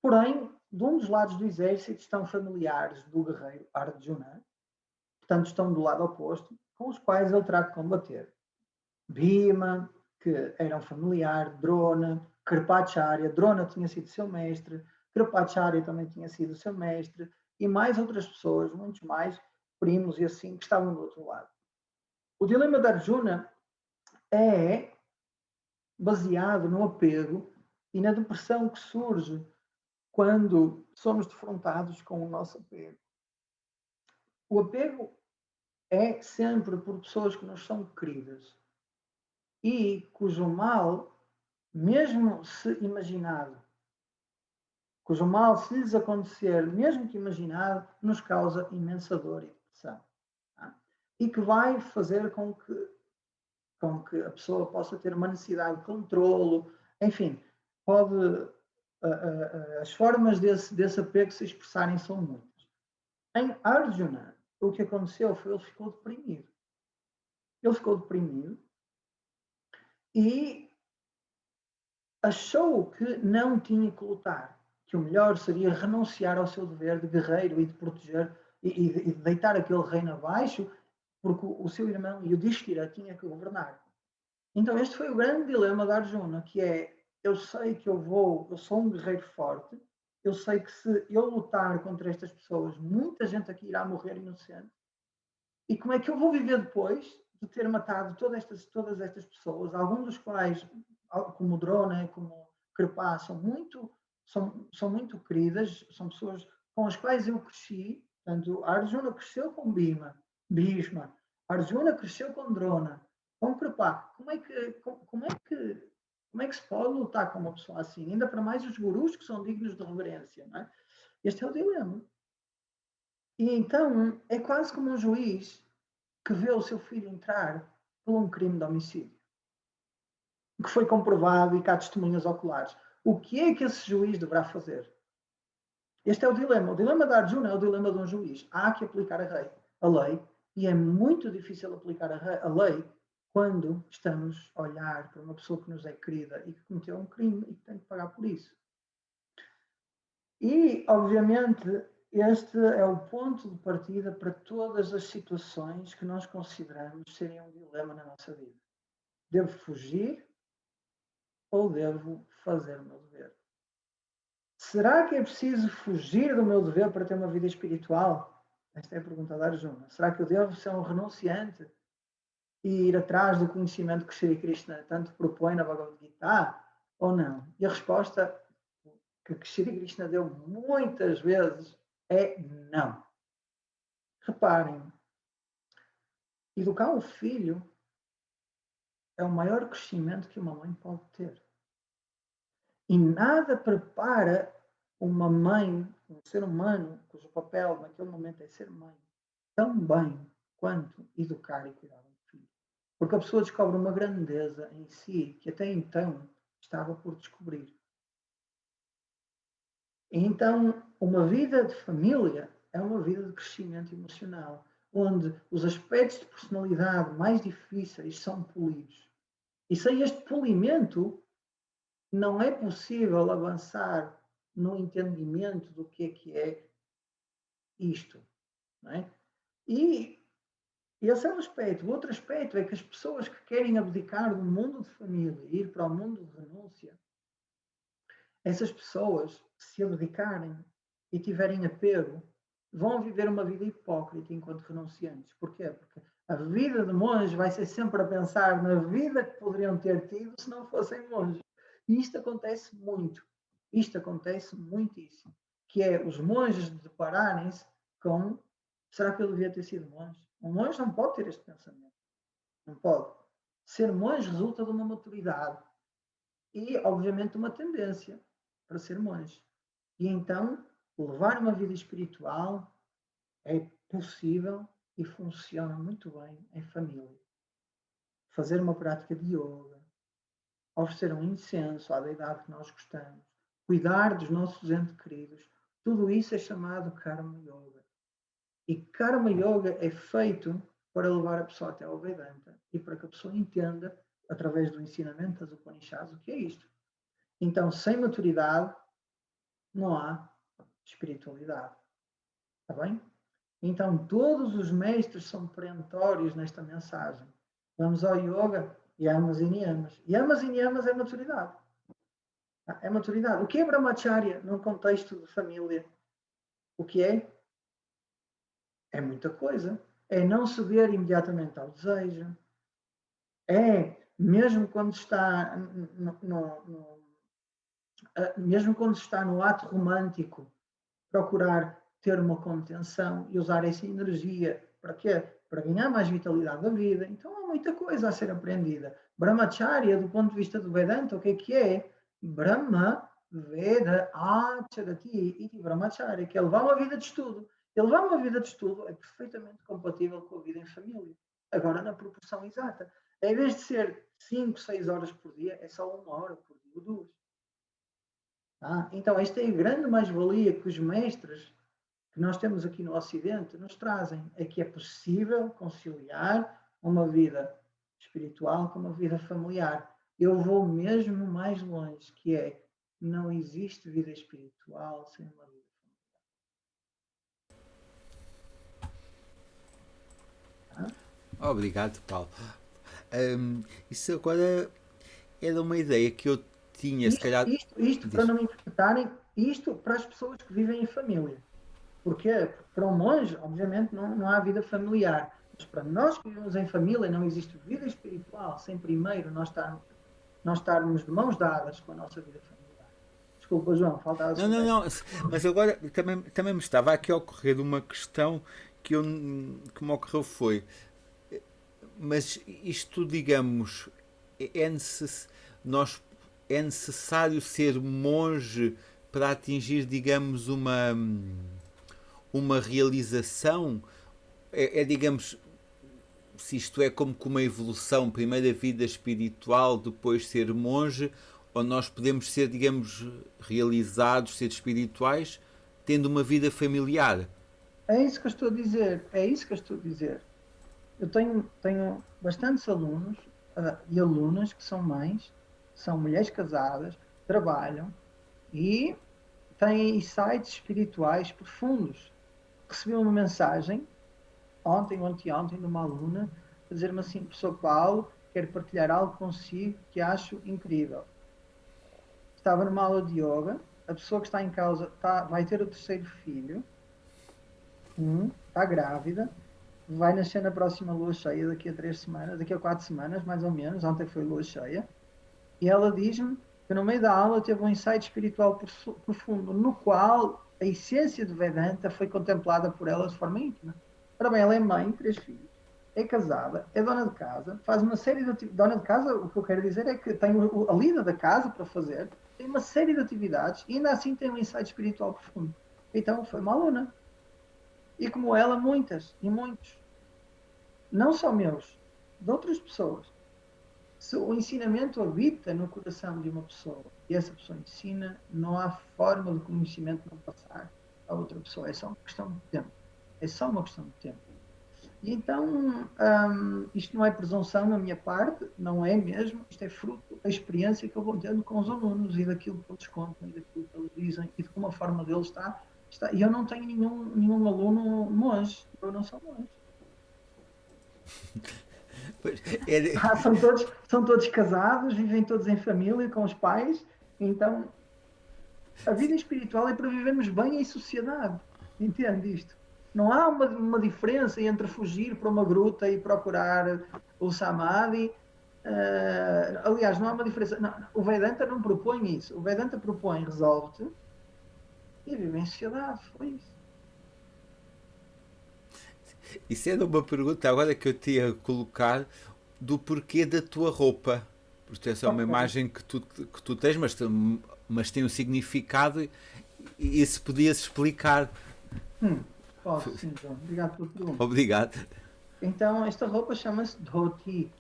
Porém, de um dos lados do exército estão familiares do guerreiro Arjuna, portanto estão do lado oposto, com os quais ele terá que combater. Bhima, que era um familiar, Drona, Kripacharya, Drona tinha sido seu mestre, Kripacharya também tinha sido seu mestre, e mais outras pessoas, muitos mais, primos e assim, que estavam do outro lado. O dilema de Arjuna é baseado no apego e na depressão que surge quando somos defrontados com o nosso apego. O apego é sempre por pessoas que nos são queridas e cujo mal, mesmo se imaginado, cujo mal, se lhes acontecer, mesmo que imaginado, nos causa imensa dor e depressão. Tá? E que vai fazer com que a pessoa possa ter uma necessidade de controlo, enfim, pode. As formas desse apego se expressarem são muitas. Em Arjuna, o que aconteceu foi ele ficou deprimido. Ele ficou deprimido e achou que não tinha que lutar, que o melhor seria renunciar ao seu dever de guerreiro e de proteger e de deitar aquele reino abaixo, porque o seu irmão Yudhishthira tinha que governar. Então este foi o grande dilema da Arjuna, que é: eu sei que eu sou um guerreiro forte, eu sei que se eu lutar contra estas pessoas, muita gente aqui irá morrer inocente, e como é que eu vou viver depois de ter matado todas estas pessoas, alguns dos quais, como Drona, como Kripá são muito queridas, são pessoas com as quais eu cresci. Portanto, a Arjuna cresceu com Bhishma, a Arjuna cresceu com Drona, com Kripá. Como é que se pode lutar com uma pessoa assim? Ainda para mais os gurus que são dignos de reverência, não é? Este é o dilema. E então é quase como um juiz que vê o seu filho entrar por um crime de homicídio, que foi comprovado e que há testemunhas oculares. O que é que esse juiz deverá fazer? Este é o dilema. O dilema da Arjuna é o dilema de um juiz. Há que aplicar a lei, e é muito difícil aplicar a lei quando estamos a olhar para uma pessoa que nos é querida e que cometeu um crime e que tem que pagar por isso. E, obviamente, este é o ponto de partida para todas as situações que nós consideramos serem um dilema na nossa vida. Devo fugir ou devo fazer o meu dever? Será que é preciso fugir do meu dever para ter uma vida espiritual? Esta é a pergunta da Arjuna. Será que eu devo ser um renunciante e ir atrás do conhecimento que Shri Krishna tanto propõe na Bhagavad Gita ou não? E a resposta que Shri Krishna deu muitas vezes é não. Reparem, educar um filho é o maior crescimento que uma mãe pode ter. E nada prepara uma mãe, um ser humano, cujo papel naquele momento é ser mãe, tão bem quanto educar e cuidar de um filho. Porque a pessoa descobre uma grandeza em si que até então estava por descobrir. E então, uma vida de família é uma vida de crescimento emocional, onde os aspectos de personalidade mais difíceis são polidos. E sem este polimento, não é possível avançar no entendimento do que é isto. Não é? E esse é um aspecto. O outro aspecto é que as pessoas que querem abdicar do mundo de família e ir para o mundo de renúncia, essas pessoas, se abdicarem e tiverem apego, vão viver uma vida hipócrita enquanto renunciantes. Porquê? Porque a vida de monge vai ser sempre a pensar na vida que poderiam ter tido se não fossem monges. E isto acontece muito. Isto acontece muitíssimo. Que é os monges depararem-se com: será que eu devia ter sido monge? Um monge não pode ter este pensamento. Não pode. Ser monge resulta de uma maturidade e, obviamente, uma tendência para ser monge. E então, levar uma vida espiritual é possível e funciona muito bem em família. Fazer uma prática de yoga, oferecer um incenso à deidade que nós gostamos, cuidar dos nossos entes queridos, tudo isso é chamado Karma Yoga. E Karma Yoga é feito para levar a pessoa até ao Vedanta e para que a pessoa entenda, através do ensinamento das Upanishads, o que é isto. Então, sem maturidade, não há espiritualidade. Está bem? Então, todos os mestres são perentórios nesta mensagem. Vamos ao yoga, yamas e niyamas. Yamas e niyamas é maturidade. É maturidade. O que é brahmacharya num contexto de família? O que é? É muita coisa. É não ceder imediatamente ao desejo. É, mesmo quando está mesmo quando está no ato romântico, procurar ter uma contenção e usar essa energia para quê? Para ganhar mais vitalidade da vida. Então há muita coisa a ser aprendida. Brahmacharya, do ponto de vista do Vedanta, o que é? Brahma, Veda, Acharati iti Brahmacharya, que é levar uma vida de estudo. E levar uma vida de estudo é perfeitamente compatível com a vida em família. Agora, na proporção exata. Em vez de ser 5, 6 horas por dia, é só 1 hora por dia ou 2. Então, esta é a grande mais-valia que os mestres que nós temos aqui no Ocidente nos trazem, é que é possível conciliar uma vida espiritual com uma vida familiar. Eu vou mesmo mais longe, que é: não existe vida espiritual sem uma vida familiar. Obrigado, Paulo. Isso agora era uma ideia que eu tinha, se calhar. Isto para não interpretarem, isto para as pessoas que vivem em família. Porquê? Porque para um monge, obviamente, não há vida familiar. Mas para nós que vivemos em família, não existe vida espiritual sem primeiro nós estarmos nós estarmos de mãos dadas com a nossa vida familiar. Desculpa, João, faltava Não, só não, esta. não. Mas agora também me estava aqui a ocorrer uma questão que me ocorreu foi, mas isto, digamos, é, nós, é necessário ser monge para atingir, digamos, uma realização? Digamos, se isto é como que uma evolução, primeiro a vida espiritual, depois ser monge, ou nós podemos ser, digamos, realizados, ser espirituais, tendo uma vida familiar. É isso que eu estou a dizer, é isso que eu estou a dizer. Eu tenho bastantes alunos e alunas que são mães, são mulheres casadas, trabalham e têm insights espirituais profundos. Recebi uma mensagem ontem ou anteontem de uma aluna a dizer-me assim: professor Paulo, quero partilhar algo consigo que acho incrível. Estava numa aula de yoga, a pessoa que está em causa vai ter o terceiro filho, está grávida, vai nascer na próxima lua cheia, daqui a 3 semanas, daqui a 4 semanas, mais ou menos. Ontem foi lua cheia. E ela diz-me que no meio da aula teve um insight espiritual profundo, no qual a essência do Vedanta foi contemplada por ela de forma íntima. Ora bem, ela é mãe, 3 filhos, é casada, é dona de casa, faz uma série de atividades. Dona de casa, o que eu quero dizer é que tem a lida da casa para fazer, tem uma série de atividades e ainda assim tem um insight espiritual profundo. Então foi uma aluna. E como ela, muitas e muitos. Não só meus, de outras pessoas. Se o ensinamento habita no coração de uma pessoa e essa pessoa ensina, não há forma de conhecimento não passar a outra pessoa. É só uma questão de tempo. É só uma questão de tempo. E então, isto não é presunção na minha parte, não é mesmo. Isto é fruto da experiência que eu vou tendo com os alunos e daquilo que eles contam e daquilo que eles dizem e de como a forma deles está. E eu não tenho nenhum aluno monge. Eu não sou monge. São todos casados, vivem todos em família, com os pais. Então, a vida espiritual é para vivermos bem em sociedade. Entende isto? Não há uma diferença entre fugir para uma gruta e procurar o Samadhi. Aliás, não há uma diferença. Não, o Vedanta não propõe isso. O Vedanta propõe resolve-te e vive em sociedade. Foi isso. Isso era uma pergunta agora que eu te ia colocar do porquê da tua roupa. Porque essa é uma Ok. imagem que tu tens, mas tem um significado e se podias explicar. Posso, sim, João. Obrigado pela pergunta. Obrigado. Então, esta roupa chama-se dhoti.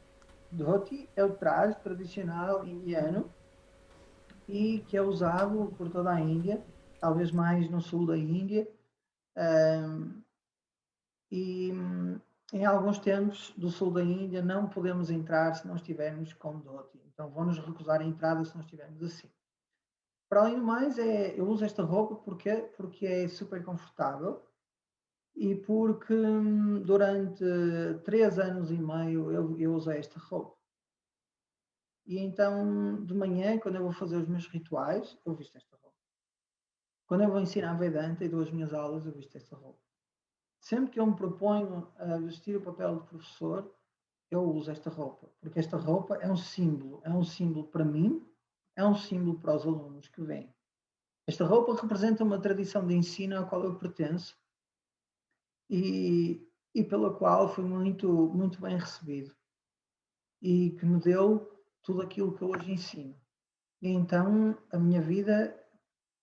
Dhoti é o traje tradicional indiano e que é usado por toda a Índia, talvez mais no sul da Índia, e em alguns tempos do sul da Índia não podemos entrar se não estivermos com dhoti. Então vão-nos recusar a entrada se não estivermos assim. Para além do mais, eu uso esta roupa porque é super confortável e porque durante 3 anos e meio eu usei esta roupa. E então, de manhã, quando eu vou fazer os meus rituais, eu visto esta roupa. Quando eu vou ensinar Vedanta e dou as minhas aulas, eu visto esta roupa. Sempre que eu me proponho a vestir o papel de professor, eu uso esta roupa, porque esta roupa é um símbolo para mim, é um símbolo para os alunos que vêm. Esta roupa representa uma tradição de ensino à qual eu pertenço e pela qual fui muito bem recebido e que me deu tudo aquilo que eu hoje ensino. E então a minha vida,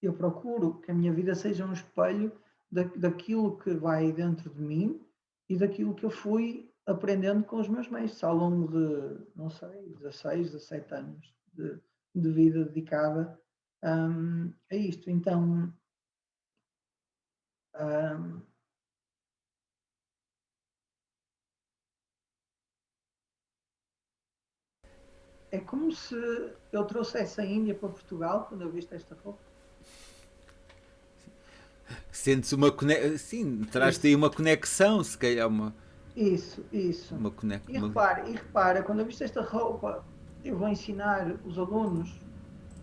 eu procuro que a minha vida seja um espelho daquilo que vai dentro de mim e daquilo que eu fui aprendendo com os meus mestres ao longo de, não sei, 16, 17 anos de vida dedicada a isto. Então, é como se eu trouxesse a Índia para Portugal quando eu viste esta roupa. Sentes uma conexão. Sim, traz-te Isso, aí uma conexão, se calhar isso. uma conexão. E repara, quando eu viste esta roupa, eu vou ensinar os alunos,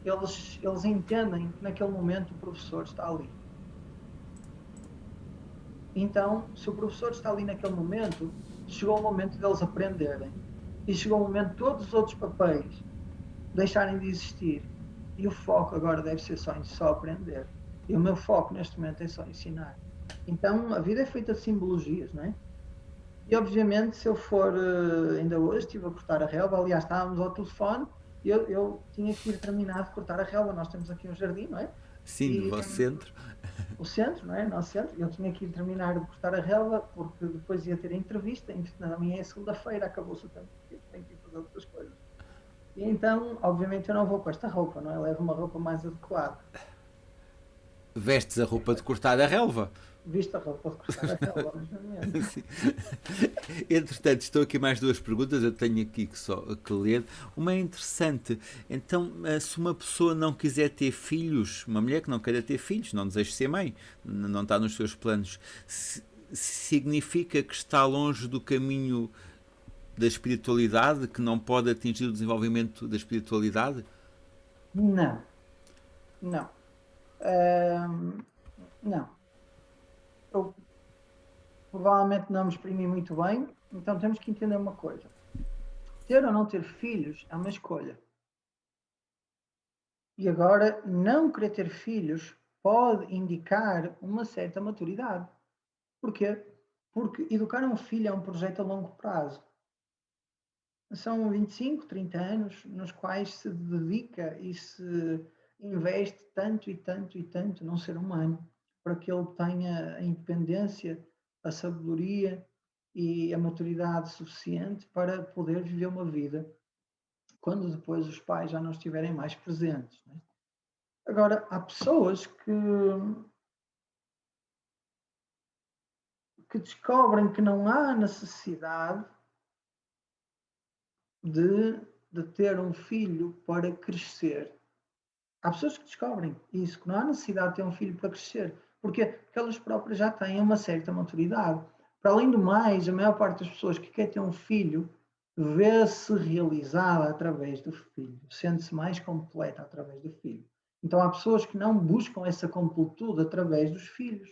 eles entendem que naquele momento o professor está ali. Então, se o professor está ali naquele momento, chegou o momento deles aprenderem. E chegou o momento de todos os outros papéis deixarem de existir. E o foco agora deve ser só aprender. E o meu foco neste momento é só ensinar. Então a vida é feita de simbologias, não é? E obviamente, se eu for, ainda hoje estive a cortar a relva, aliás, estávamos ao telefone, eu tinha que ir terminar de cortar a relva, nós temos aqui um jardim, não é? Sim, do E vosso centro. o centro, não é? Nosso centro, eu tinha que ir terminar de cortar a relva, porque depois ia ter a entrevista, amanhã é segunda-feira, acabou-se o tempo, tenho que ir fazer outras coisas. E então, obviamente, eu não vou com esta roupa, não é? Eu levo uma roupa mais adequada. Vestes a roupa de cortar a relva. Visto a roupa de cortar a relva, obviamente. Sim. Entretanto, estou aqui mais duas perguntas, eu tenho aqui só que ler. Uma é interessante. Então, se uma pessoa não quiser ter filhos, uma mulher que não queira ter filhos, não deseja ser mãe, não está nos seus planos, significa que está longe do caminho da espiritualidade, que não pode atingir o desenvolvimento da espiritualidade? Não, não. Não. Eu provavelmente não me exprimi muito bem, então temos que entender uma coisa. Ter ou não ter filhos é uma escolha. E agora, não querer ter filhos pode indicar uma certa maturidade. Porquê? Porque educar um filho é um projeto a longo prazo. São 25, 30 anos nos quais se dedica e se investe tanto e tanto e tanto num ser humano para que ele tenha a independência, a sabedoria e a maturidade suficiente para poder viver uma vida quando depois os pais já não estiverem mais presentes. Né? Agora, há pessoas que descobrem que não há necessidade de ter um filho para crescer. Há pessoas que descobrem isso, que não há necessidade de ter um filho para crescer, porque elas próprias já têm uma certa maturidade. Para além do mais, a maior parte das pessoas que quer ter um filho vê-se realizada através do filho, sente-se mais completa através do filho. Então há pessoas que não buscam essa completude através dos filhos,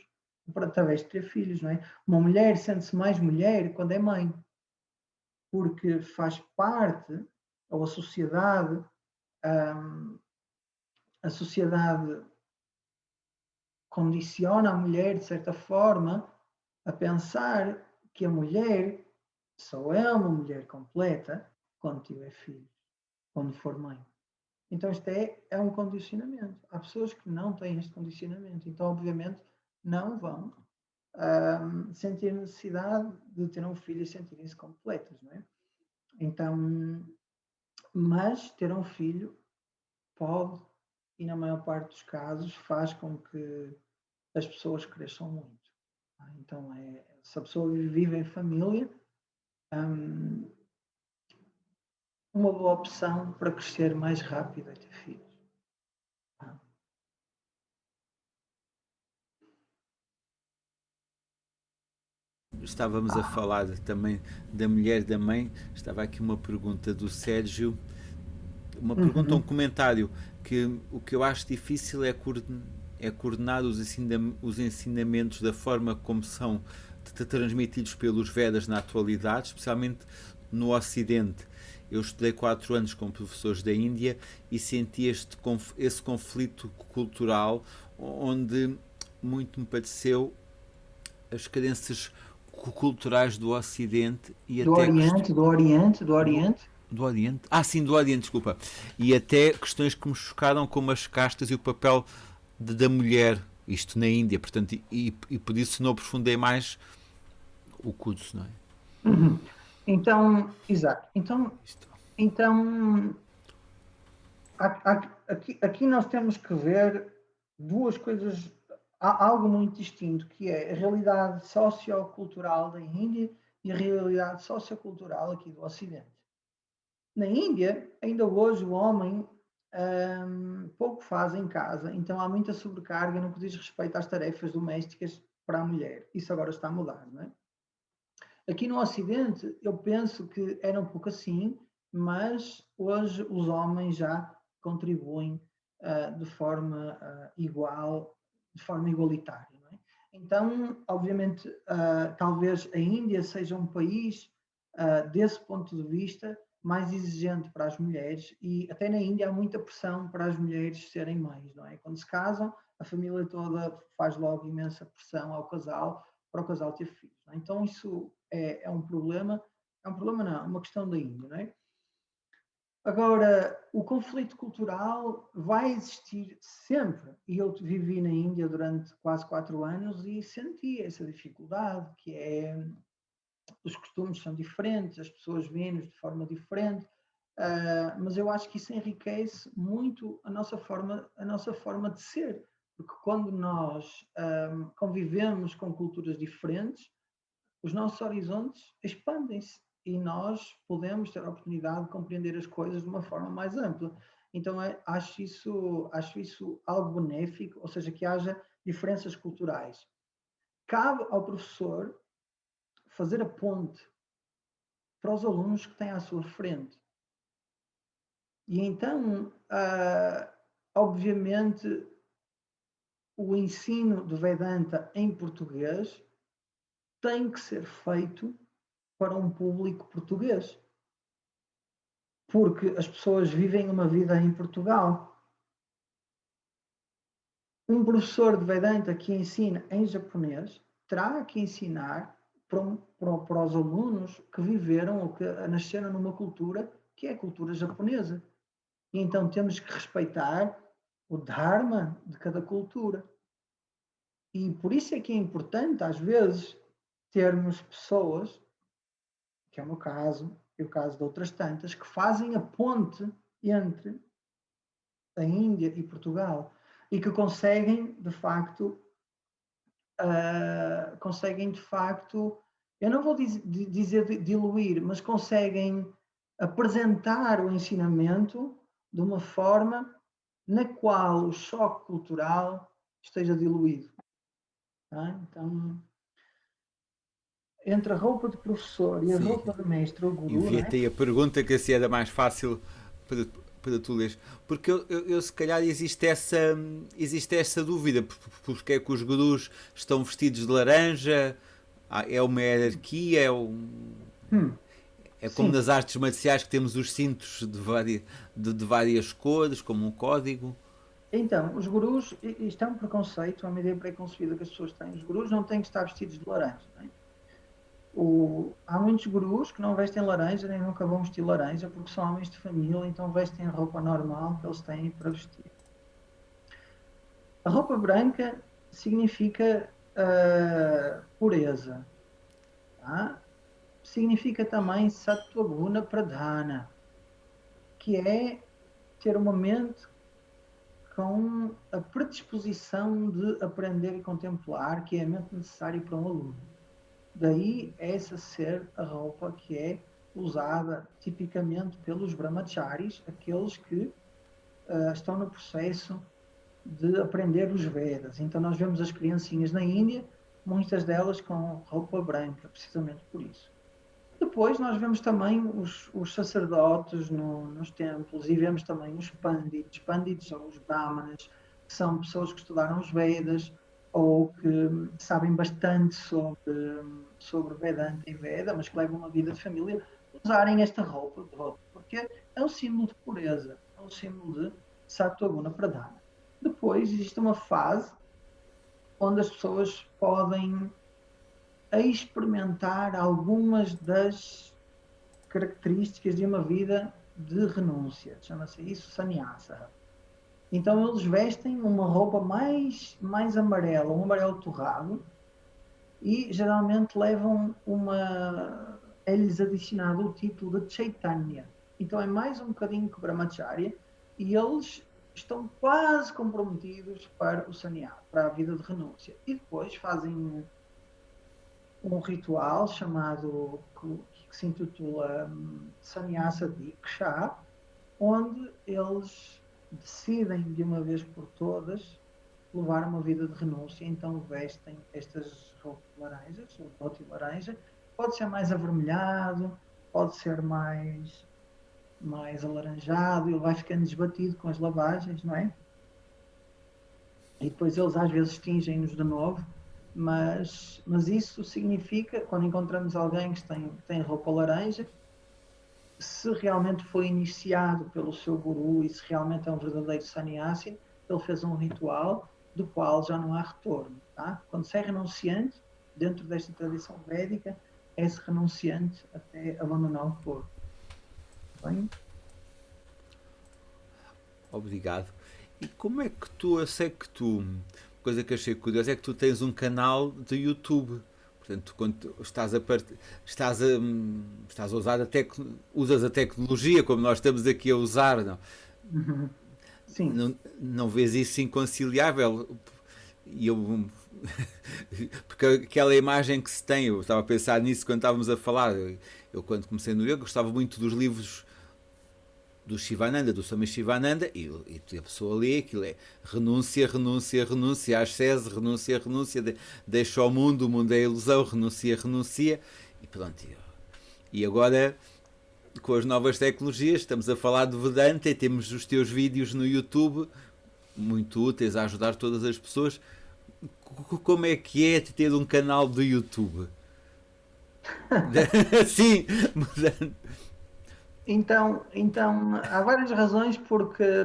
através de ter filhos, não é? Uma mulher sente-se mais mulher quando é mãe, porque faz parte, ou a sociedade condiciona a mulher, de certa forma, a pensar que a mulher só é uma mulher completa quando tiver filhos, quando for mãe. Então, isto é um condicionamento. Há pessoas que não têm este condicionamento, então, obviamente, não vão sentir necessidade de ter um filho e sentirem-se completas, não é? Então, mas ter um filho pode, e na maior parte dos casos, faz com que as pessoas cresçam muito. Então, se a pessoa vive em família, uma boa opção para crescer mais rápido é ter filhos. Estávamos a falar também da mulher da mãe. Estava aqui uma pergunta do Sérgio, uma pergunta, um comentário, que o que eu acho difícil é coordenar os ensinamentos da forma como são transmitidos pelos Vedas na atualidade, especialmente no Ocidente. Eu estudei 4 anos com professores da Índia e senti esse conflito cultural, onde muito me pareceu as crenças culturais do Ocidente e do até Oriente, do Oriente, do Oriente. do Oriente? Ah, sim, do Oriente, desculpa. E até questões que me chocaram, como as castas e o papel da mulher, isto na Índia, portanto, e por isso não aprofundei mais o curso, não é? Então, exato. Então aqui nós temos que ver duas coisas. Há algo muito distinto, que é a realidade sociocultural da Índia e a realidade sociocultural aqui do Ocidente. Na Índia, ainda hoje, o homem pouco faz em casa, então há muita sobrecarga no que diz respeito às tarefas domésticas para a mulher. Isso agora está a mudar, não é? Aqui no Ocidente, eu penso que era um pouco assim, mas hoje os homens já contribuem de forma igual, de forma igualitária. Não é? Então, obviamente, talvez a Índia seja um país, desse ponto de vista, mais exigente para as mulheres, e até na Índia há muita pressão para as mulheres serem mães, não é? Quando se casam, a família toda faz logo imensa pressão ao casal, para o casal ter filhos. Não é? Então isso é um problema não, é uma questão da Índia, não é? Agora, o conflito cultural vai existir sempre, e eu vivi na Índia durante quase 4 anos e senti essa dificuldade, que é os costumes são diferentes, as pessoas veem-nos de forma diferente, mas eu acho que isso enriquece muito a nossa forma de ser, porque quando nós convivemos com culturas diferentes, os nossos horizontes expandem-se e nós podemos ter a oportunidade de compreender as coisas de uma forma mais ampla. Então, acho isso algo benéfico, ou seja, que haja diferenças culturais. Cabe ao professor fazer a ponte para os alunos que têm à sua frente. E então, obviamente, o ensino do Vedanta em português tem que ser feito para um público português. Porque as pessoas vivem uma vida em Portugal. Um professor de Vedanta que ensina em japonês terá que ensinar para os alunos que viveram ou que nasceram numa cultura que é a cultura japonesa. E então temos que respeitar o Dharma de cada cultura. E por isso é que é importante, às vezes, termos pessoas, que é o meu caso, e o caso de outras tantas, que fazem a ponte entre a Índia e Portugal e que conseguem, de facto, eu não vou dizer diluir, mas conseguem apresentar o ensinamento de uma forma na qual o choque cultural esteja diluído. Tá? Então, entre a roupa de professor e a Sim. roupa de mestre ou guru, Enviei-te aí a pergunta que assim era mais fácil para tu leres. Porque eu se calhar existe essa dúvida. Porque é que os gurus estão vestidos de laranja? É uma hierarquia? É como sim. nas artes marciais que temos os cintos de várias cores, como um código. Então, os gurus, isto é um preconceito, é uma ideia preconcebida que as pessoas têm. Os gurus não têm que estar vestidos de laranja. Não é? Há muitos gurus que não vestem laranja, nem nunca vão vestir laranja, porque são homens de família, então vestem a roupa normal que eles têm para vestir. A roupa branca significa pureza. Tá? Significa também Sattva Guna Pradhana, que é ter uma mente com a predisposição de aprender e contemplar, que é a mente necessária para um aluno. Daí essa ser a roupa que é usada tipicamente pelos brahmacharis, aqueles que estão no processo de aprender os Vedas. Então nós vemos as criancinhas na Índia, muitas delas com roupa branca, precisamente por isso. Depois nós vemos também os sacerdotes nos templos e vemos também os pandits. Pandits são os brahmanas, que são pessoas que estudaram os Vedas ou que sabem bastante sobre Vedanta e Veda, mas que levam uma vida de família, usarem esta roupa, porque é um símbolo de pureza, é um símbolo de Sattva-guna Pradhana. Depois existe uma fase onde as pessoas podem experimentar algumas das características de uma vida de renúncia. Chama-se isso sannyasa. Então eles vestem uma roupa mais amarela, um amarelo torrado, e geralmente levam é-lhes adicionado o título de Chaitanya. Então é mais um bocadinho que Brahmacharya, e eles estão quase comprometidos para o sannyasa, para a vida de renúncia. E depois fazem um ritual chamado, que se intitula Sannyasa Diksha, onde eles decidem de uma vez por todas levar uma vida de renúncia, então vestem estas roupas laranjas, o dhoti laranja, pode ser mais avermelhado, pode ser mais alaranjado, ele vai ficando desbatido com as lavagens, não é? E depois eles às vezes tingem-nos de novo, mas isso significa, quando encontramos alguém que tem roupa laranja, se realmente foi iniciado pelo seu guru e se realmente é um verdadeiro sannyasi, ele fez um ritual do qual já não há retorno. Tá? Quando se é renunciante, dentro desta tradição védica, é-se renunciante até abandonar o corpo. Bem? Obrigado. E como é que tu, eu sei que tu, coisa que achei curiosa é que tu tens um canal de YouTube. Portanto, quando estás a usar usas a tecnologia como nós estamos aqui a usar, não, Uhum. Sim. não vês isso inconciliável? E eu, porque aquela imagem que se tem, eu estava a pensar nisso quando estávamos a falar. Eu quando comecei no yoga gostava muito dos livros do Shivananda, do Swami Shivananda, e a pessoa lê aquilo é renúncia, renúncia, renúncia, ascese, renúncia, renúncia, deixa o mundo é ilusão, renuncia, renuncia, e pronto. E agora, com as novas tecnologias, estamos a falar de Vedanta e temos os teus vídeos no YouTube, muito úteis a ajudar todas as pessoas. Como é que é ter um canal do YouTube? Sim, mudando. Então, há várias razões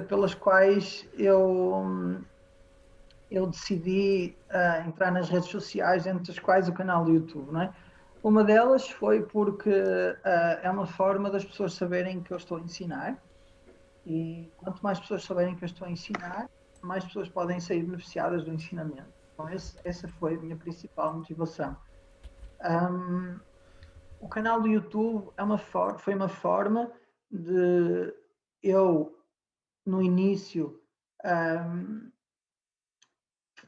pelas quais eu decidi entrar nas redes sociais, entre as quais o canal do YouTube, não é? Uma delas foi porque é uma forma das pessoas saberem que eu estou a ensinar, e quanto mais pessoas saberem que eu estou a ensinar, mais pessoas podem sair beneficiadas do ensinamento. Então, essa foi a minha principal motivação. Um, o canal do YouTube foi uma forma de eu, no início, um,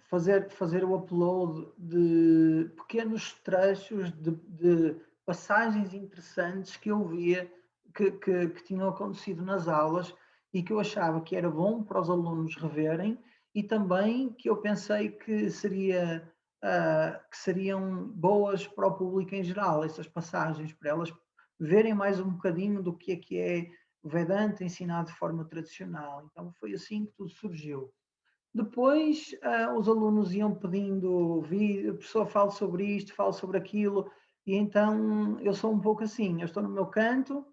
fazer o upload de pequenos trechos de passagens interessantes que eu via que tinham acontecido nas aulas e que eu achava que era bom para os alunos reverem e também que eu pensei que seriam boas para o público em geral, essas passagens, para elas verem mais um bocadinho do que é o Vedanta ensinado de forma tradicional. Então foi assim que tudo surgiu. Depois, os alunos iam pedindo, professor, fale sobre isto, fale sobre aquilo, e então eu sou um pouco assim, eu estou no meu canto,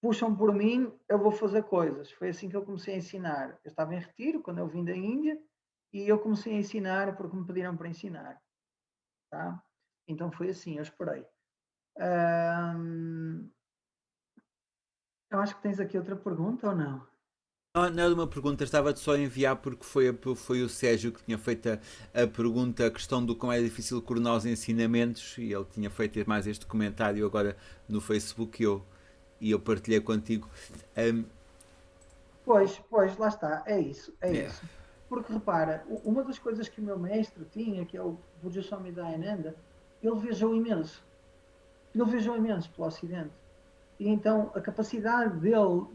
puxam por mim, eu vou fazer coisas. Foi assim que eu comecei a ensinar. Eu estava em retiro, quando eu vim da Índia, e eu comecei a ensinar porque me pediram para ensinar. Tá? Então foi assim, eu esperei. Eu acho que tens aqui outra pergunta ou não? Não, não era uma pergunta, estava-te só a enviar porque foi o Sérgio que tinha feito a pergunta, a questão do como é difícil coordenar os ensinamentos, e ele tinha feito mais este comentário agora no Facebook e eu partilhei contigo. Um, Pois, lá está, é isso, é é, isso. Porque repara, uma das coisas que o meu mestre tinha, que é o Pujya Swami Dayananda, ele viajou imenso. Ele viajou imenso pelo Ocidente. E então a capacidade dele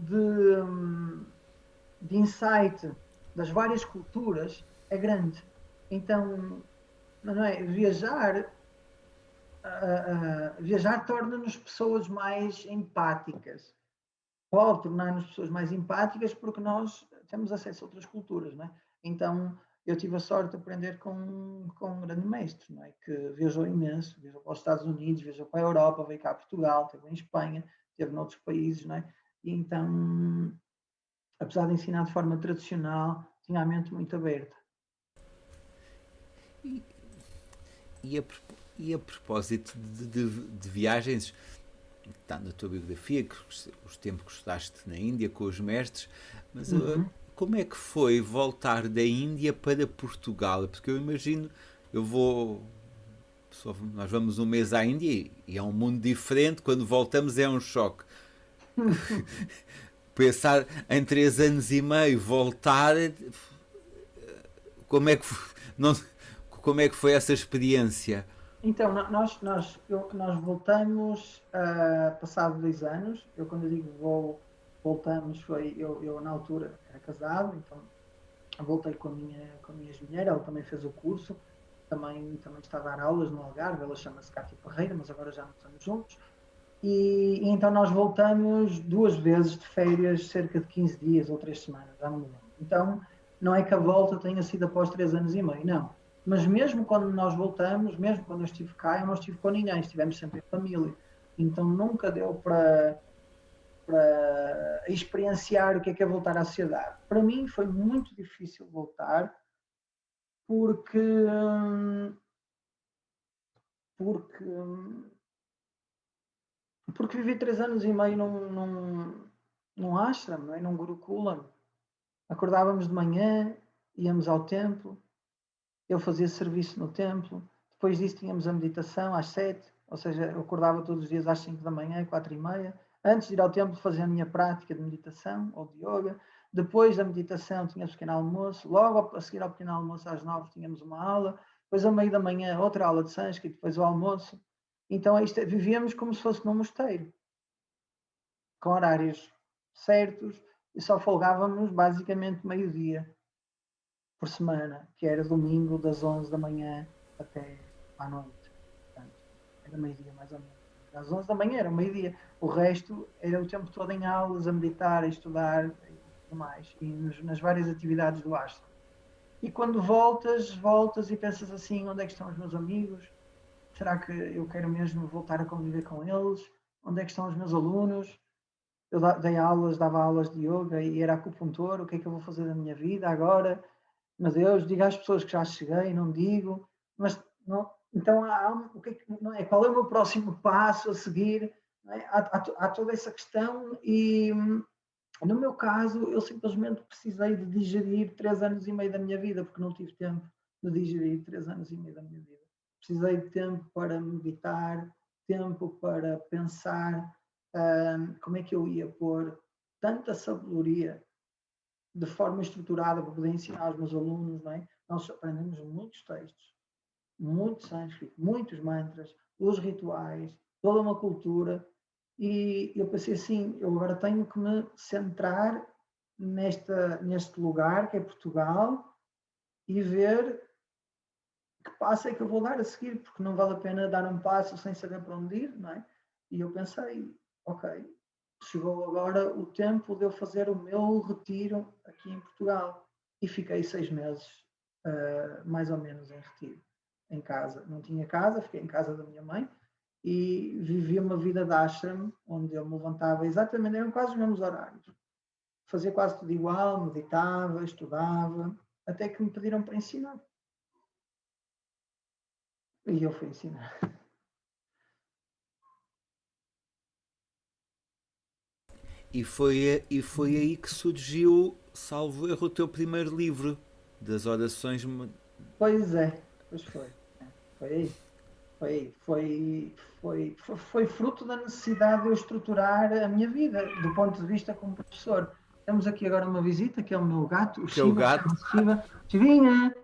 de insight das várias culturas é grande. Então, não é? Viajar torna-nos pessoas mais empáticas. Pode tornar-nos pessoas mais empáticas porque nós temos acesso a outras culturas, não é? Então, eu tive a sorte de aprender com um grande mestre, não é? Que viajou imenso, viajou para os Estados Unidos, viajou para a Europa, veio cá a Portugal, esteve em Espanha, esteve noutros países, não é? E então, apesar de ensinar de forma tradicional, tinha a mente muito aberta. e, a, e a propósito de viagens, está na tua biografia, que os tempos que estudaste na Índia com os mestres, mas Uhum. como é que foi voltar da Índia para Portugal? Porque eu imagino, eu vou. Nós vamos um mês à Índia e é um mundo diferente, quando voltamos é um choque. Pensar em 3 anos e meio, voltar, como é que, não, como é que foi essa experiência? Então, nós voltamos passado 2 anos. Eu, quando eu digo voltamos, eu na altura era casado, então voltei com a minha ex-mulher, ela também fez o curso, também está a dar aulas no Algarve, ela chama-se Cátia Parreira, mas agora já não estamos juntos. E então nós voltamos 2 vezes de férias, cerca de 15 dias ou 3 semanas, já não me lembro. Então, não é que a volta tenha sido após 3 anos e meio, não. Mas mesmo quando nós voltamos, mesmo quando eu estive cá, eu não estive com ninguém, estivemos sempre em família. então nunca deu para experienciar o que é voltar à sociedade. Para mim foi muito difícil voltar, porque porque porque vivi 3 anos e meio num ashram, não é? Num gurukulam. Acordávamos de manhã, íamos ao templo, eu fazia serviço no templo, depois disso tínhamos a meditação às 7, ou seja, eu acordava todos os dias às 5 da manhã, 4h30, antes de ir ao templo fazer a minha prática de meditação ou de yoga, depois da meditação tínhamos pequeno almoço, logo a seguir ao pequeno almoço às 9 tínhamos uma aula, depois ao meio da manhã outra aula de sânscrito, depois o almoço, então vivíamos como se fosse num mosteiro, com horários certos, e só folgávamos basicamente meio-dia por semana, que era domingo das 11 da manhã até à noite. Portanto, era meio-dia mais ou menos. Às 11 da manhã era meio-dia. O resto era o tempo todo em aulas, a meditar, a estudar e tudo mais. E nas várias atividades do ashram. E quando voltas e pensas assim, onde é que estão os meus amigos? Será que eu quero mesmo voltar a conviver com eles? Onde é que estão os meus alunos? Eu dava aulas de yoga e era acupuntor, o que é que eu vou fazer da minha vida agora? Meu Deus, digo às pessoas que já cheguei, não digo, mas não, então o que é, não é, qual é o meu próximo passo a seguir? É? Há toda essa questão e no meu caso eu simplesmente precisei de digerir 3 anos e meio da minha vida, porque não tive tempo de digerir 3 anos e meio da minha vida. Precisei de tempo para meditar, tempo para pensar como é que eu ia pôr tanta sabedoria de forma estruturada para poder ensinar aos meus alunos, não é? Nós aprendemos muitos textos, muito sânscrito, muitos mantras, os rituais, toda uma cultura, e eu pensei assim, eu agora tenho que me centrar neste lugar que é Portugal e ver que passo é que eu vou dar a seguir, porque não vale a pena dar um passo sem saber para onde ir, não é? E eu pensei, ok, chegou agora o tempo de eu fazer o meu retiro aqui em Portugal. E fiquei 6 meses, mais ou menos, em retiro, em casa. Não tinha casa, fiquei em casa da minha mãe e vivia uma vida de ashram, onde eu me levantava exatamente, eram quase os mesmos horários. Fazia quase tudo igual, meditava, estudava, até que me pediram para ensinar. E eu fui ensinar. E foi aí que surgiu, salvo erro, o teu primeiro livro das orações. Pois é, pois foi. Foi aí. Foi fruto da necessidade de eu estruturar a minha vida, do ponto de vista como professor. Temos aqui agora uma visita, que é o meu gato, o Que é o Shiva, gato. chama-se Shiva. Chivinha!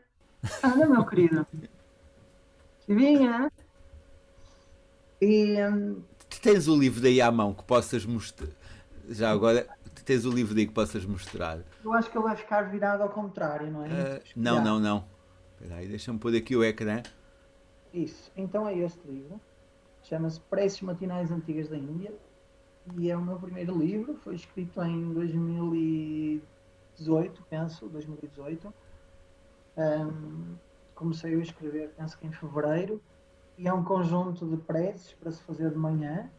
Anda, meu querido. Chivinha! E Tens o livro daí à mão que possas mostrar. Já agora, tens o livro daí que possas mostrar. eu acho que ele vai ficar virado ao contrário, não é? Não, Espelhado. não, não. Espera aí, deixa-me pôr aqui o ecrã. Isso. Então é este livro. Chama-se Preces Matinais Antigas da Índia. E é o meu primeiro livro. Foi escrito em 2018, penso, 2018. Comecei a escrever, penso que em fevereiro, e é um conjunto de preces para se fazer de manhã.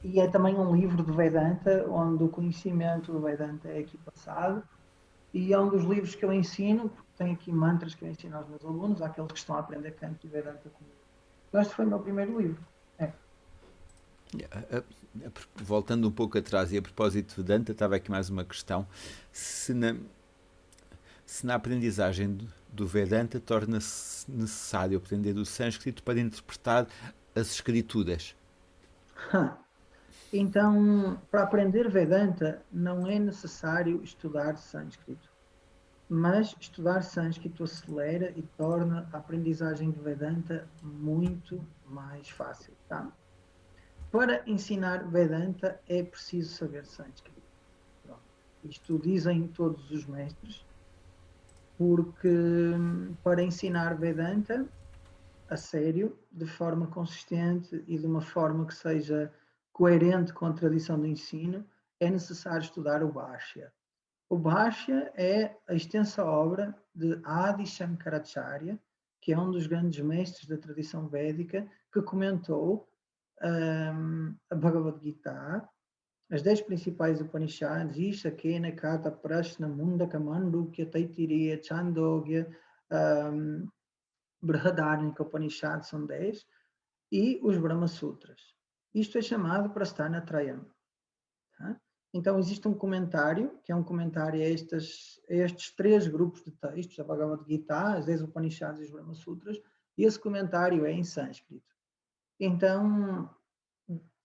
E é também um livro de Vedanta, onde o conhecimento do Vedanta é aqui passado. E é um dos livros que eu ensino, porque tem aqui mantras que eu ensino aos meus alunos, àqueles que estão a aprender canto e Vedanta comigo. Então, este foi o meu primeiro livro. É. Voltando um pouco atrás, e a propósito de Vedanta, estava aqui mais uma questão. Se na aprendizagem do Vedanta torna-se necessário aprender o sânscrito para interpretar as escrituras. Então, para aprender Vedanta, não é necessário estudar sânscrito. Mas estudar sânscrito acelera e torna a aprendizagem de Vedanta muito mais fácil. Tá? Para ensinar Vedanta é preciso saber sânscrito. Pronto. Isto dizem todos os mestres, porque para ensinar Vedanta a sério, de forma consistente e de uma forma que seja coerente com a tradição do ensino, é necessário estudar o Bhashya. O Bhashya é a extensa obra de Adi Shankaracharya, que é um dos grandes mestres da tradição védica, que comentou a Bhagavad Gita, as 10 principais Upanishads, Isha, Kena, Kata, Prashna, Mundaka, Mandukya, Taittiriya, Chandogya, Brihadaranyaka Upanishad, são 10, e os Brahma Sutras. Isto é chamado Prasthana Trayam. Tá? Então, existe um comentário, que é um comentário a estes 3 grupos de textos, a Bhagavad Gita, as 10 Upanishads e os Brahma Sutras, e esse comentário é em sânscrito. Então,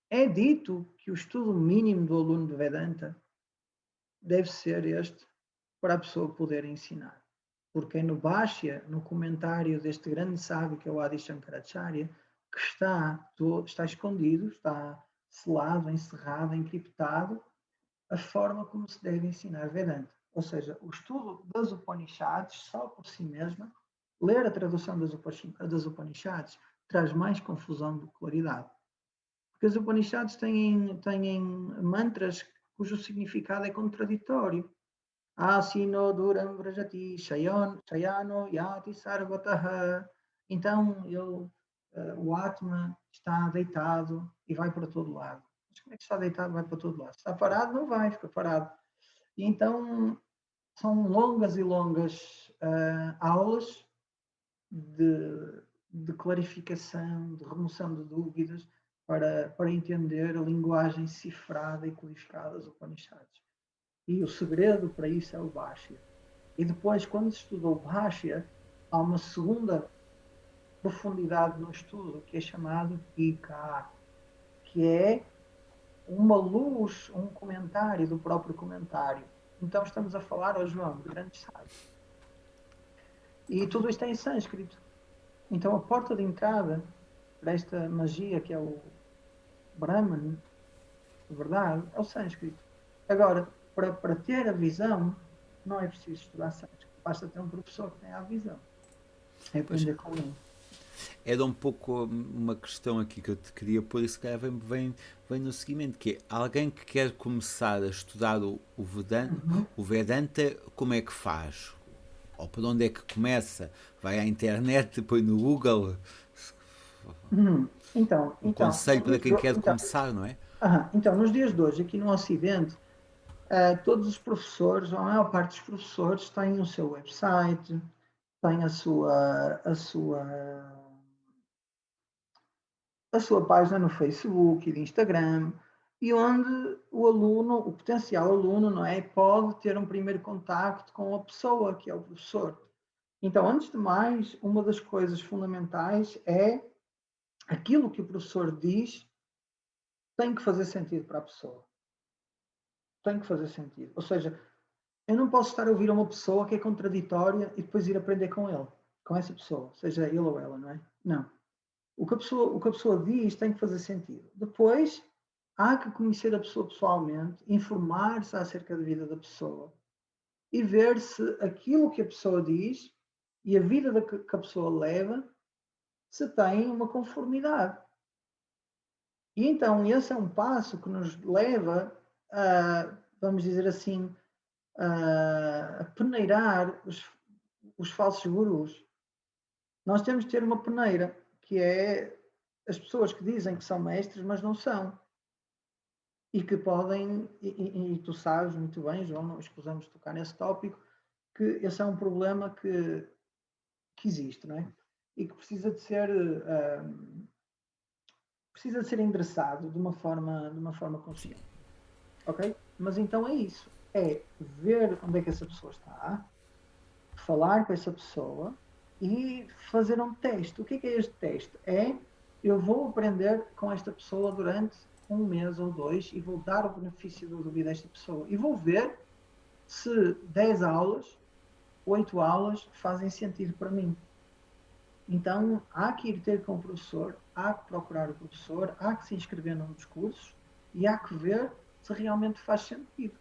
é dito que o estudo mínimo do aluno de Vedanta deve ser este, para a pessoa poder ensinar. Porque é no Bhashya, no comentário deste grande sábio que é o Adi Shankaracharya, que está escondido, está selado, encerrado, encriptado, a forma como se deve ensinar Vedanta. Ou seja, o estudo das Upanishads, só por si mesma, ler a tradução das Upanishads, traz mais confusão do que claridade. Porque as Upanishads têm mantras cujo significado é contraditório. Asino duram vrajati shayano yati sarvataha. Então, o Atma está deitado e vai para todo lado. Mas como é que está deitado e vai para todo lado? Está parado, não vai, fica parado. E então, são longas e longas aulas de clarificação, de remoção de dúvidas, para entender a linguagem cifrada e codificada das Upanishads. E o segredo para isso é o Bhashya. E depois, quando se estudou o Bhashya, há uma segunda profundidade no estudo, que é chamado Ika, que é uma luz, um comentário do próprio comentário. Então estamos a falar, João, de grandes sábios. E tudo isto é em sânscrito. Então a porta de entrada para esta magia que é o Brahman, de verdade, é o sânscrito. Agora, para ter a visão, não é preciso estudar sânscrito. Basta ter um professor que tenha a visão. É aprender com ele. Era um pouco uma questão aqui que eu te queria pôr, e se calhar vem no seguimento, que é alguém que quer começar a estudar o Vedanta, como é que faz? Ou por onde é que começa? Vai à internet, põe no Google? Então, conselho para quem quer começar, não é? Então, nos dias de hoje, aqui no Ocidente, todos os professores, ou a maior parte dos professores, têm o seu website, têm a sua página no Facebook e de Instagram, e onde o aluno, o potencial aluno, não é, pode ter um primeiro contacto com a pessoa que é o professor. Então, antes de mais, uma das coisas fundamentais é aquilo que o professor diz tem que fazer sentido para a pessoa. Tem que fazer sentido. Ou seja, eu não posso estar a ouvir uma pessoa que é contraditória e depois ir aprender com ele, com essa pessoa, seja ele ou ela, não é? Não. O que a pessoa diz tem que fazer sentido. Depois, há que conhecer a pessoa pessoalmente, informar-se acerca da vida da pessoa e ver se aquilo que a pessoa diz e a vida que a pessoa leva se tem uma conformidade. E então esse é um passo que nos leva a, vamos dizer assim, a peneirar os falsos gurus. Nós temos de ter uma peneira, que é as pessoas que dizem que são mestres, mas não são. E que podem, e tu sabes muito bem, João, não escusamos de tocar nesse tópico, que esse é um problema que existe, não é? E que precisa de ser endereçado de uma forma consciente. Ok? Mas então é isso. É ver onde é que essa pessoa está, falar com essa pessoa e fazer um teste. O que é este teste? Eu vou aprender com esta pessoa durante 1 mês ou 2 e vou dar o benefício da dúvida a esta pessoa. E vou ver se 10 aulas, 8 aulas fazem sentido para mim. Então, há que ir ter com o professor, há que procurar o professor, há que se inscrever num dos cursos e há que ver se realmente faz sentido.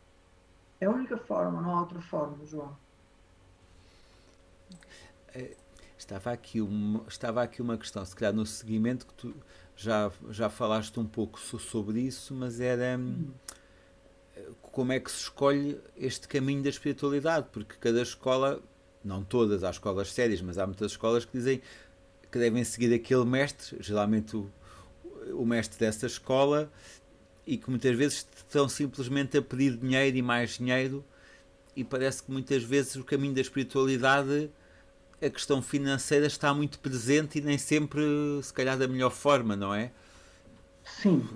É a única forma, não há outra forma, João. Estava aqui uma questão, se calhar no seguimento, que tu já falaste um pouco sobre isso, mas era como é que se escolhe este caminho da espiritualidade, porque cada escola não todas, há escolas sérias, mas há muitas escolas que dizem que devem seguir aquele mestre, geralmente o mestre dessa escola, e que muitas vezes estão simplesmente a pedir dinheiro e mais dinheiro, e parece que muitas vezes o caminho da espiritualidade, a questão financeira está muito presente e nem sempre, se calhar, da melhor forma, não é? Sim.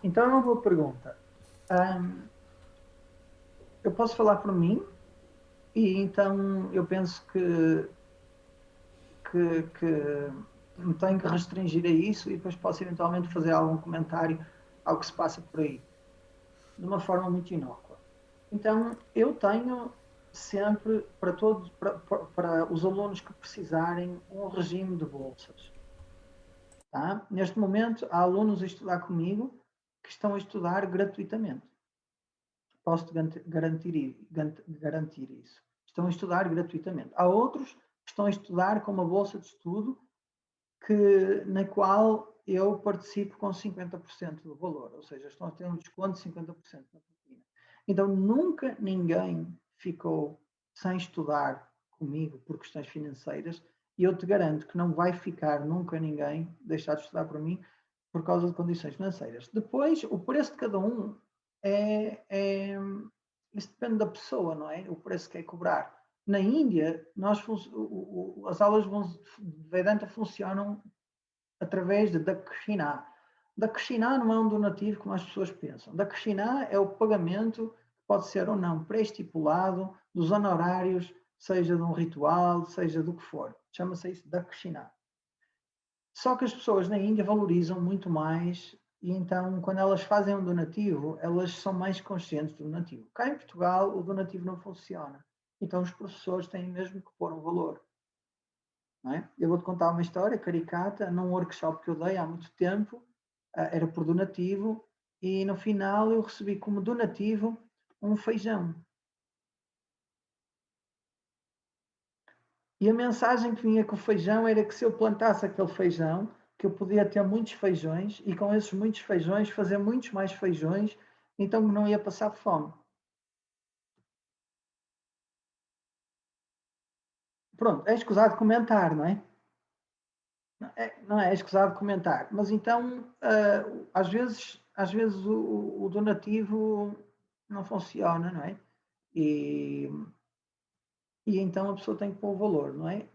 Então é uma boa pergunta. Ahm, eu posso falar por mim e então eu penso que me tenho que restringir a isso e depois posso eventualmente fazer algum comentário ao que se passa por aí, de uma forma muito inócua. Então, eu tenho sempre, para todos, para os alunos que precisarem, um regime de bolsas. Tá? Neste momento, há alunos a estudar comigo que estão a estudar gratuitamente. Posso garantir isso. Estão a estudar gratuitamente. Há outros que estão a estudar com uma bolsa de estudo na qual eu participo com 50% do valor, ou seja, estão a ter um desconto de 50% na propina. Então, nunca ninguém ficou sem estudar comigo por questões financeiras e eu te garanto que não vai ficar nunca ninguém deixar de estudar por mim por causa de condições financeiras. Depois, o preço de cada um isso depende da pessoa, não é? O preço que quer cobrar. Na Índia, as aulas de Vedanta funcionam através de Dakshina. Dakshina não é um donativo como as pessoas pensam. Dakshina é o pagamento, que pode ser ou não pré-estipulado, dos honorários, seja de um ritual, seja do que for. Chama-se isso Dakshina. Só que as pessoas na Índia valorizam muito mais e então, quando elas fazem um donativo, elas são mais conscientes do donativo. Cá em Portugal, o donativo não funciona. Então, os professores têm mesmo que pôr um valor. Não é? Eu vou-te contar uma história caricata, num workshop que eu dei há muito tempo, era por donativo, e no final eu recebi como donativo um feijão. E a mensagem que vinha com o feijão era que se eu plantasse aquele feijão, que eu podia ter muitos feijões, e com esses muitos feijões fazer muitos mais feijões, então não ia passar fome. Pronto, é escusado comentar, não é? Não é escusado comentar. Mas então, às vezes o donativo não funciona, não é? E, e então a pessoa tem que pôr o valor, não é?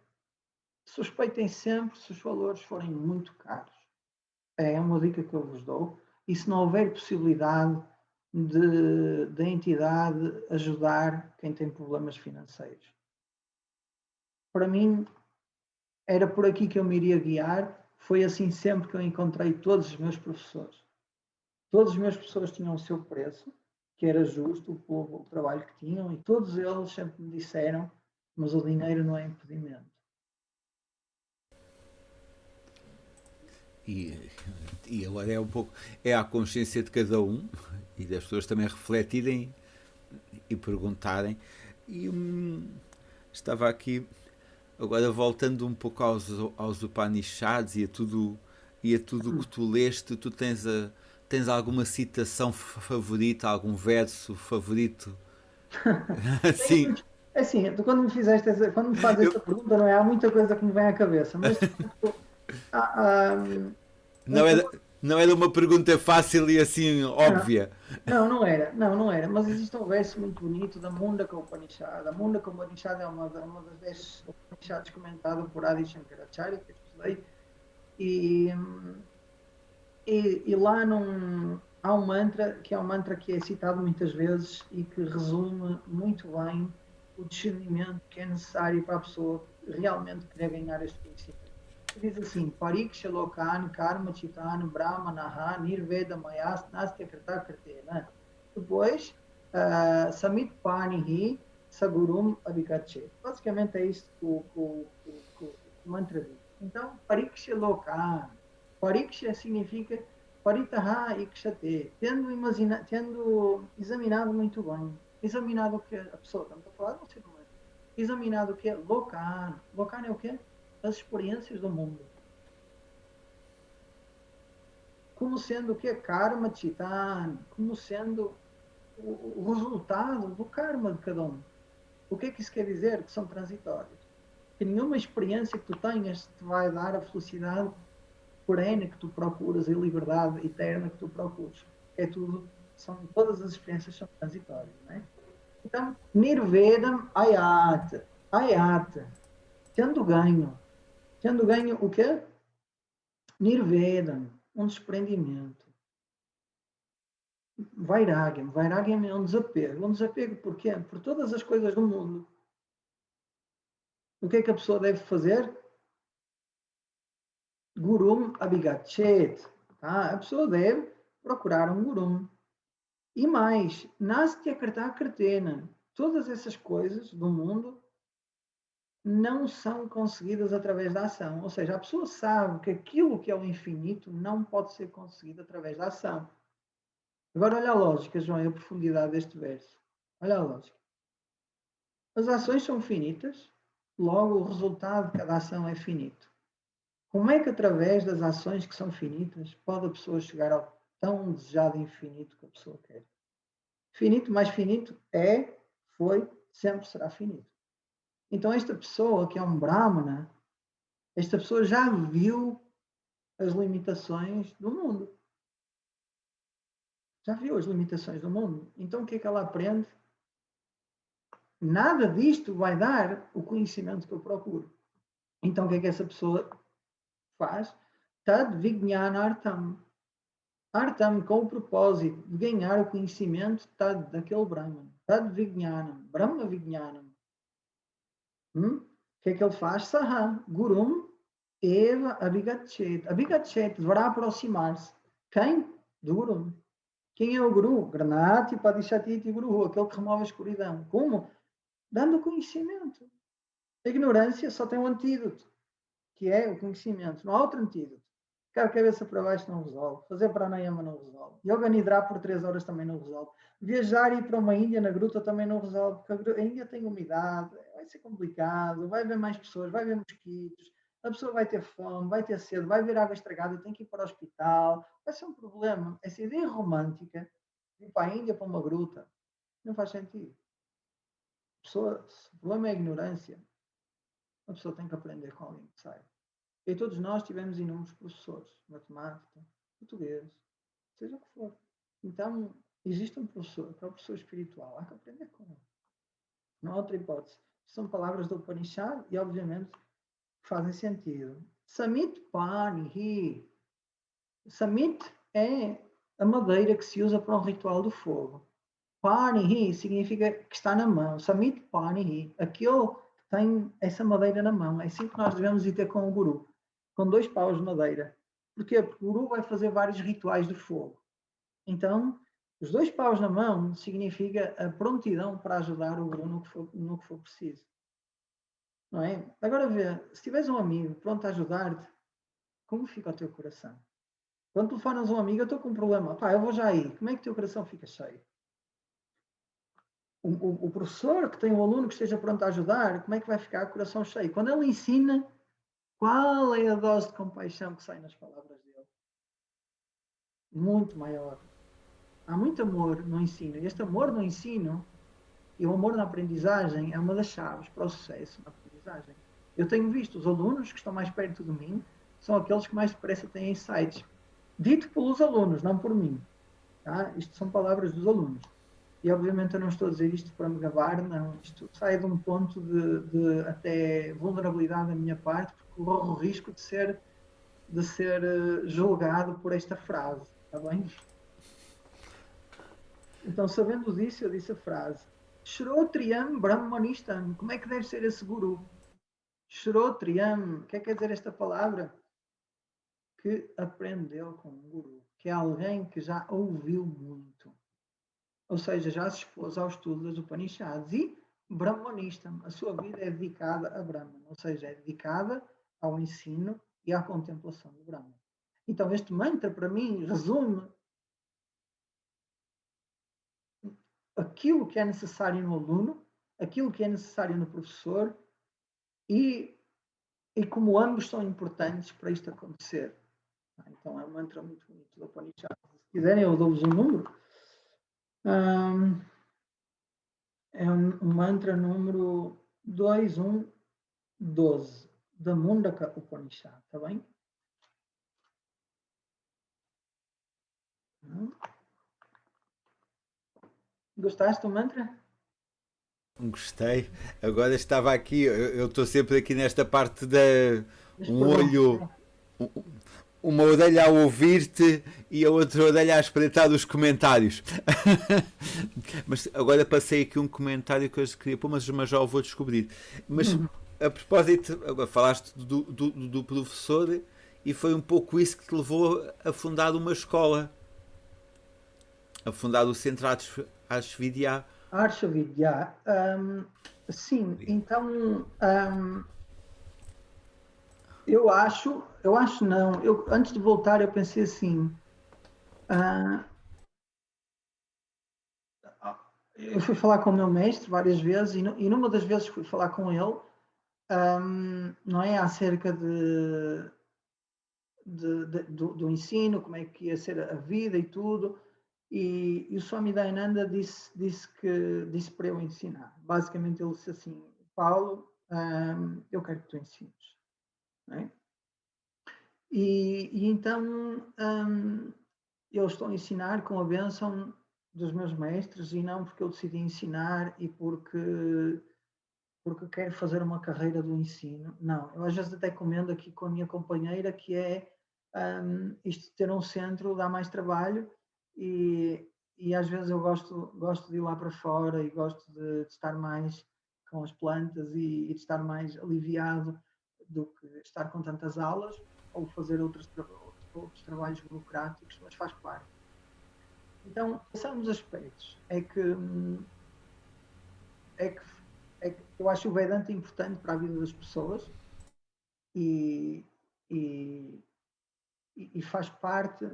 Suspeitem sempre se os valores forem muito caros. É uma dica que eu vos dou. E se não houver possibilidade da entidade ajudar quem tem problemas financeiros. Para mim, era por aqui que eu me iria guiar. Foi assim sempre que eu encontrei todos os meus professores. Todos os meus professores tinham o seu preço, que era justo pelo trabalho que tinham, e todos eles sempre me disseram: mas o dinheiro não é impedimento. E, e agora é um pouco, é a consciência de cada um e das pessoas também refletirem e perguntarem. E estava aqui, agora voltando um pouco aos Upanishads e a tudo que tu leste, tu tens alguma citação favorita, algum verso favorito? Sim, É assim, tu quando me fazes eu, essa pergunta, não é? Há muita coisa que me vem à cabeça, mas há, há, não, não era uma pergunta fácil e assim não, óbvia. não era, mas existe um verso muito bonito da Mundaka Upanishad. A Mundaka Upanishad é uma das 10 Upanishads comentado por Adi Shankaracharya, que eu estudei, e, e lá há um mantra que é um mantra que é citado muitas vezes e que resume muito bem o discernimento que é necessário para a pessoa realmente querer ganhar este conhecimento. Que diz assim: Pariksha Lokan Karma Chitan Brahmanaha Nirveda Mayas Nastya Krita Kritena. Depois, Samit Panihi Sagurum Abhikache. Basicamente é isso que o mantra diz. Então, Pariksha Lokan. Pariksha significa Paritaha Ikshate, tendo examinado muito bem, examinado o que a pessoa, estamos a falar de um ser humano, examinado o que é Lokan. Lokan é o quê? As experiências do mundo. Como sendo o que é Karma Chitan, como sendo o resultado do karma de cada um. O que é que isso quer dizer? Que são transitórios. Que nenhuma experiência que tu tenhas te vai dar a felicidade perene que tu procuras e a liberdade eterna que tu procuras. É tudo, todas as experiências são transitórias, não é? Então, Nirvedam Ayat, Ayat, tendo ganho. Tendo ganho o quê? Nirvedam, um desprendimento. Vairagam, Vairagam é um desapego. Um desapego porquê? Por todas as coisas do mundo. O que é que a pessoa deve fazer? Gurum Abhigachet. Tá? A pessoa deve procurar um gurum. E mais, Nastya Karta Kartena. Todas essas coisas do mundo não são conseguidas através da ação. Ou seja, a pessoa sabe que aquilo que é o infinito não pode ser conseguido através da ação. Agora olha a lógica, João, e a profundidade deste verso. Olha a lógica. As ações são finitas, logo o resultado de cada ação é finito. Como é que através das ações que são finitas pode a pessoa chegar ao tão desejado infinito que a pessoa quer? Finito mais finito é, foi, sempre será finito. Então esta pessoa que é um Brahmana, esta pessoa já viu as limitações do mundo. Já viu as limitações do mundo. Então o que é que ela aprende? Nada disto vai dar o conhecimento que eu procuro. Então o que é que essa pessoa faz? Tad Vijnana Artam. Artam com o propósito de ganhar o conhecimento tad, daquele Brahman. Tad Vijnanam. Brahma Vijnanam. O que é que ele faz? Saha. Gurum Eva Abhigachet. Abhigachet deverá aproximar-se. Quem? Do Guru. Quem é o Guru? Granati Padishatiti Guru, aquele que remove a escuridão. Como? Dando conhecimento. A ignorância só tem um antídoto, que é o conhecimento. Não há outro antídoto. Ficar a cabeça para baixo não resolve. Fazer pranayama não resolve. Yoga Nidra por 3 horas também não resolve. Viajar e ir para uma Índia na gruta também não resolve, porque a Índia tem umidade, vai ser complicado, vai haver mais pessoas, vai haver mosquitos, a pessoa vai ter fome, vai ter sede, vai ver água estragada, tem que ir para o hospital. Vai ser um problema. Essa ideia romântica de ir para a Índia, para uma gruta, não faz sentido. Pessoa, se o problema é a ignorância, a pessoa tem que aprender com alguém que saiba. E todos nós tivemos inúmeros professores, matemática, português, seja o que for. Então, existe um professor, que é o professor espiritual, há que aprender com ele. Não há outra hipótese. São palavras do Upanishad e, obviamente, fazem sentido. Samit Panihi. Samit é a madeira que se usa para um ritual do fogo. Panihi significa que está na mão. Samit Panihi. Aquele que tem essa madeira na mão. É assim que nós devemos ir ter com o Guru. Com 2 paus de madeira. Porquê? Porque o Guru vai fazer vários rituais de fogo. Então, os 2 paus na mão significa a prontidão para ajudar o Guru no que for preciso. Não é? Agora vê, se tiveres um amigo pronto a ajudar-te, como fica o teu coração? Quando telefonas um amigo, eu estou com um problema. Pá, eu vou já aí. Como é que o teu coração fica cheio? O professor que tem um aluno que esteja pronto a ajudar, como é que vai ficar o coração cheio? Quando ele ensina, qual é a dose de compaixão que sai nas palavras dele? Muito maior. Há muito amor no ensino. E este amor no ensino e o amor na aprendizagem é uma das chaves para o sucesso na aprendizagem. Eu tenho visto os alunos que estão mais perto de mim, são aqueles que mais depressa têm insights. Dito pelos alunos, não por mim. Tá? Isto são palavras dos alunos. E obviamente eu não estou a dizer isto para me gabar, não. Isto sai de um ponto de até vulnerabilidade da minha parte, porque corro o risco de ser julgado por esta frase. Está bem? Então, sabendo disso, eu disse a frase: Shrotriyam Brahmanistam. Como é que deve ser esse guru? Shrotriyam. O que é que quer dizer esta palavra? Que aprendeu com um guru, que é alguém que já ouviu muito. Ou seja, já se expôs ao estudo das Upanishads e Brahmanistam. A sua vida é dedicada a Brahman, ou seja, é dedicada ao ensino e à contemplação do Brahman. Então, este mantra, para mim, resume aquilo que é necessário no aluno, aquilo que é necessário no professor e como ambos são importantes para isto acontecer. Então, é um mantra muito bonito do Upanishad. Se quiserem, eu dou-vos um número. é um mantra número 2112 da Mundaka Upanishad, está bem? Gostaste do mantra? Gostei. Agora estava aqui, eu estou sempre aqui nesta parte da Das um perguntas. olho, uma orelha a ouvir-te e a outra orelha a espreitar os comentários. Mas agora passei aqui um comentário que eu queria pôr, mas já o vou descobrir. Mas a propósito, agora falaste do professor e foi um pouco isso que te levou a fundar uma escola, a fundar o Centro Artes Vidya. Arsha Vidya. Sim, então eu acho não. Antes de voltar, eu pensei assim. Eu fui falar com o meu mestre várias vezes e numa das vezes fui falar com ele, não é, acerca do ensino, como é que ia ser a vida e tudo. E o Swami Dayananda disse para eu ensinar. Basicamente ele disse assim: Paulo, eu quero que tu ensines. Não é? E então eu estou a ensinar com a bênção dos meus mestres e não porque eu decidi ensinar e porque quero fazer uma carreira do ensino. Não, eu às vezes até comendo aqui com a minha companheira que é isto de ter um centro dá mais trabalho e às vezes eu gosto de ir lá para fora e gosto de estar mais com as plantas e de estar mais aliviado do que estar com tantas aulas ou fazer outros trabalhos burocráticos, mas faz parte. Então, são um dos aspectos. É que eu acho o Vedanta importante para a vida das pessoas e faz parte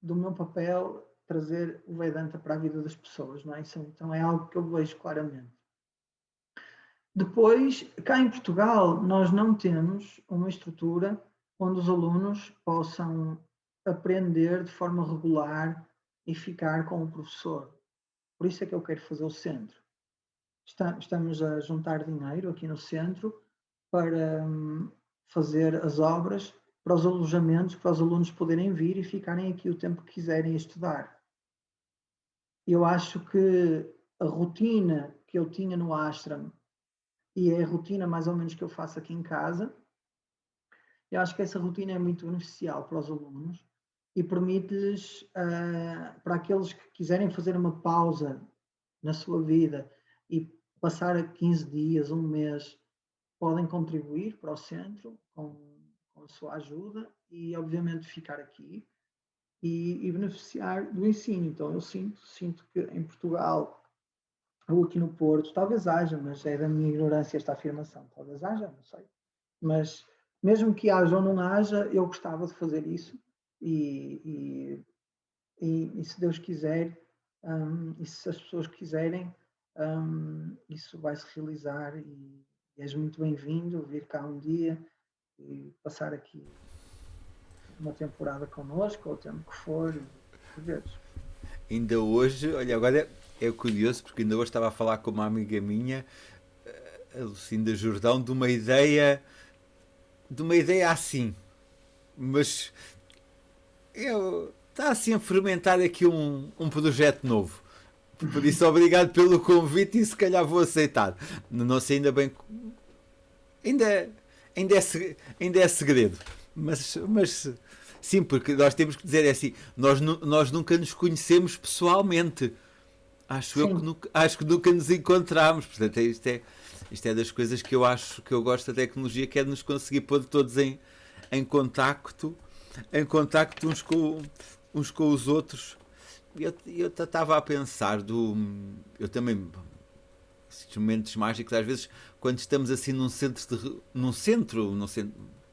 do meu papel trazer o Vedanta para a vida das pessoas, não é? Então é algo que eu vejo claramente. Depois, cá em Portugal, nós não temos uma estrutura onde os alunos possam aprender de forma regular e ficar com o professor. Por isso é que eu quero fazer o centro. Estamos a juntar dinheiro aqui no centro para fazer as obras para os alojamentos, para os alunos poderem vir e ficarem aqui o tempo que quiserem estudar. Eu acho que a rotina que eu tinha no ashram e é a rotina mais ou menos que eu faço aqui em casa, eu acho que essa rotina é muito beneficial para os alunos e permite-lhes, para aqueles que quiserem fazer uma pausa na sua vida e passar 15 dias, um mês, podem contribuir para o centro com a sua ajuda e, obviamente, ficar aqui e beneficiar do ensino. Então, eu sinto que em Portugal ou aqui no Porto, talvez haja, mas é da minha ignorância esta afirmação, talvez haja, não sei. Mas mesmo que haja ou não haja, eu gostava de fazer isso e se Deus quiser, e se as pessoas quiserem, isso vai se realizar e és muito bem-vindo vir cá um dia e passar aqui uma temporada connosco, ou o tempo que for, e veres. Ainda hoje, olha, agora é curioso porque ainda hoje estava a falar com uma amiga minha, a Lucinda Jordão, de uma ideia assim, mas está assim a fermentar aqui um projeto novo. Por isso, obrigado pelo convite e se calhar vou aceitar. Não sei ainda bem. Ainda, ainda é segredo. Mas sim, porque nós temos que dizer assim: nós nunca nos conhecemos pessoalmente. Acho que nunca nos encontramos. Portanto, isto é das coisas que eu acho que eu gosto da tecnologia, que é de nos conseguir pôr todos em contacto, uns com os outros. Eu estava a pensar eu também esses momentos mágicos às vezes quando estamos assim num centro,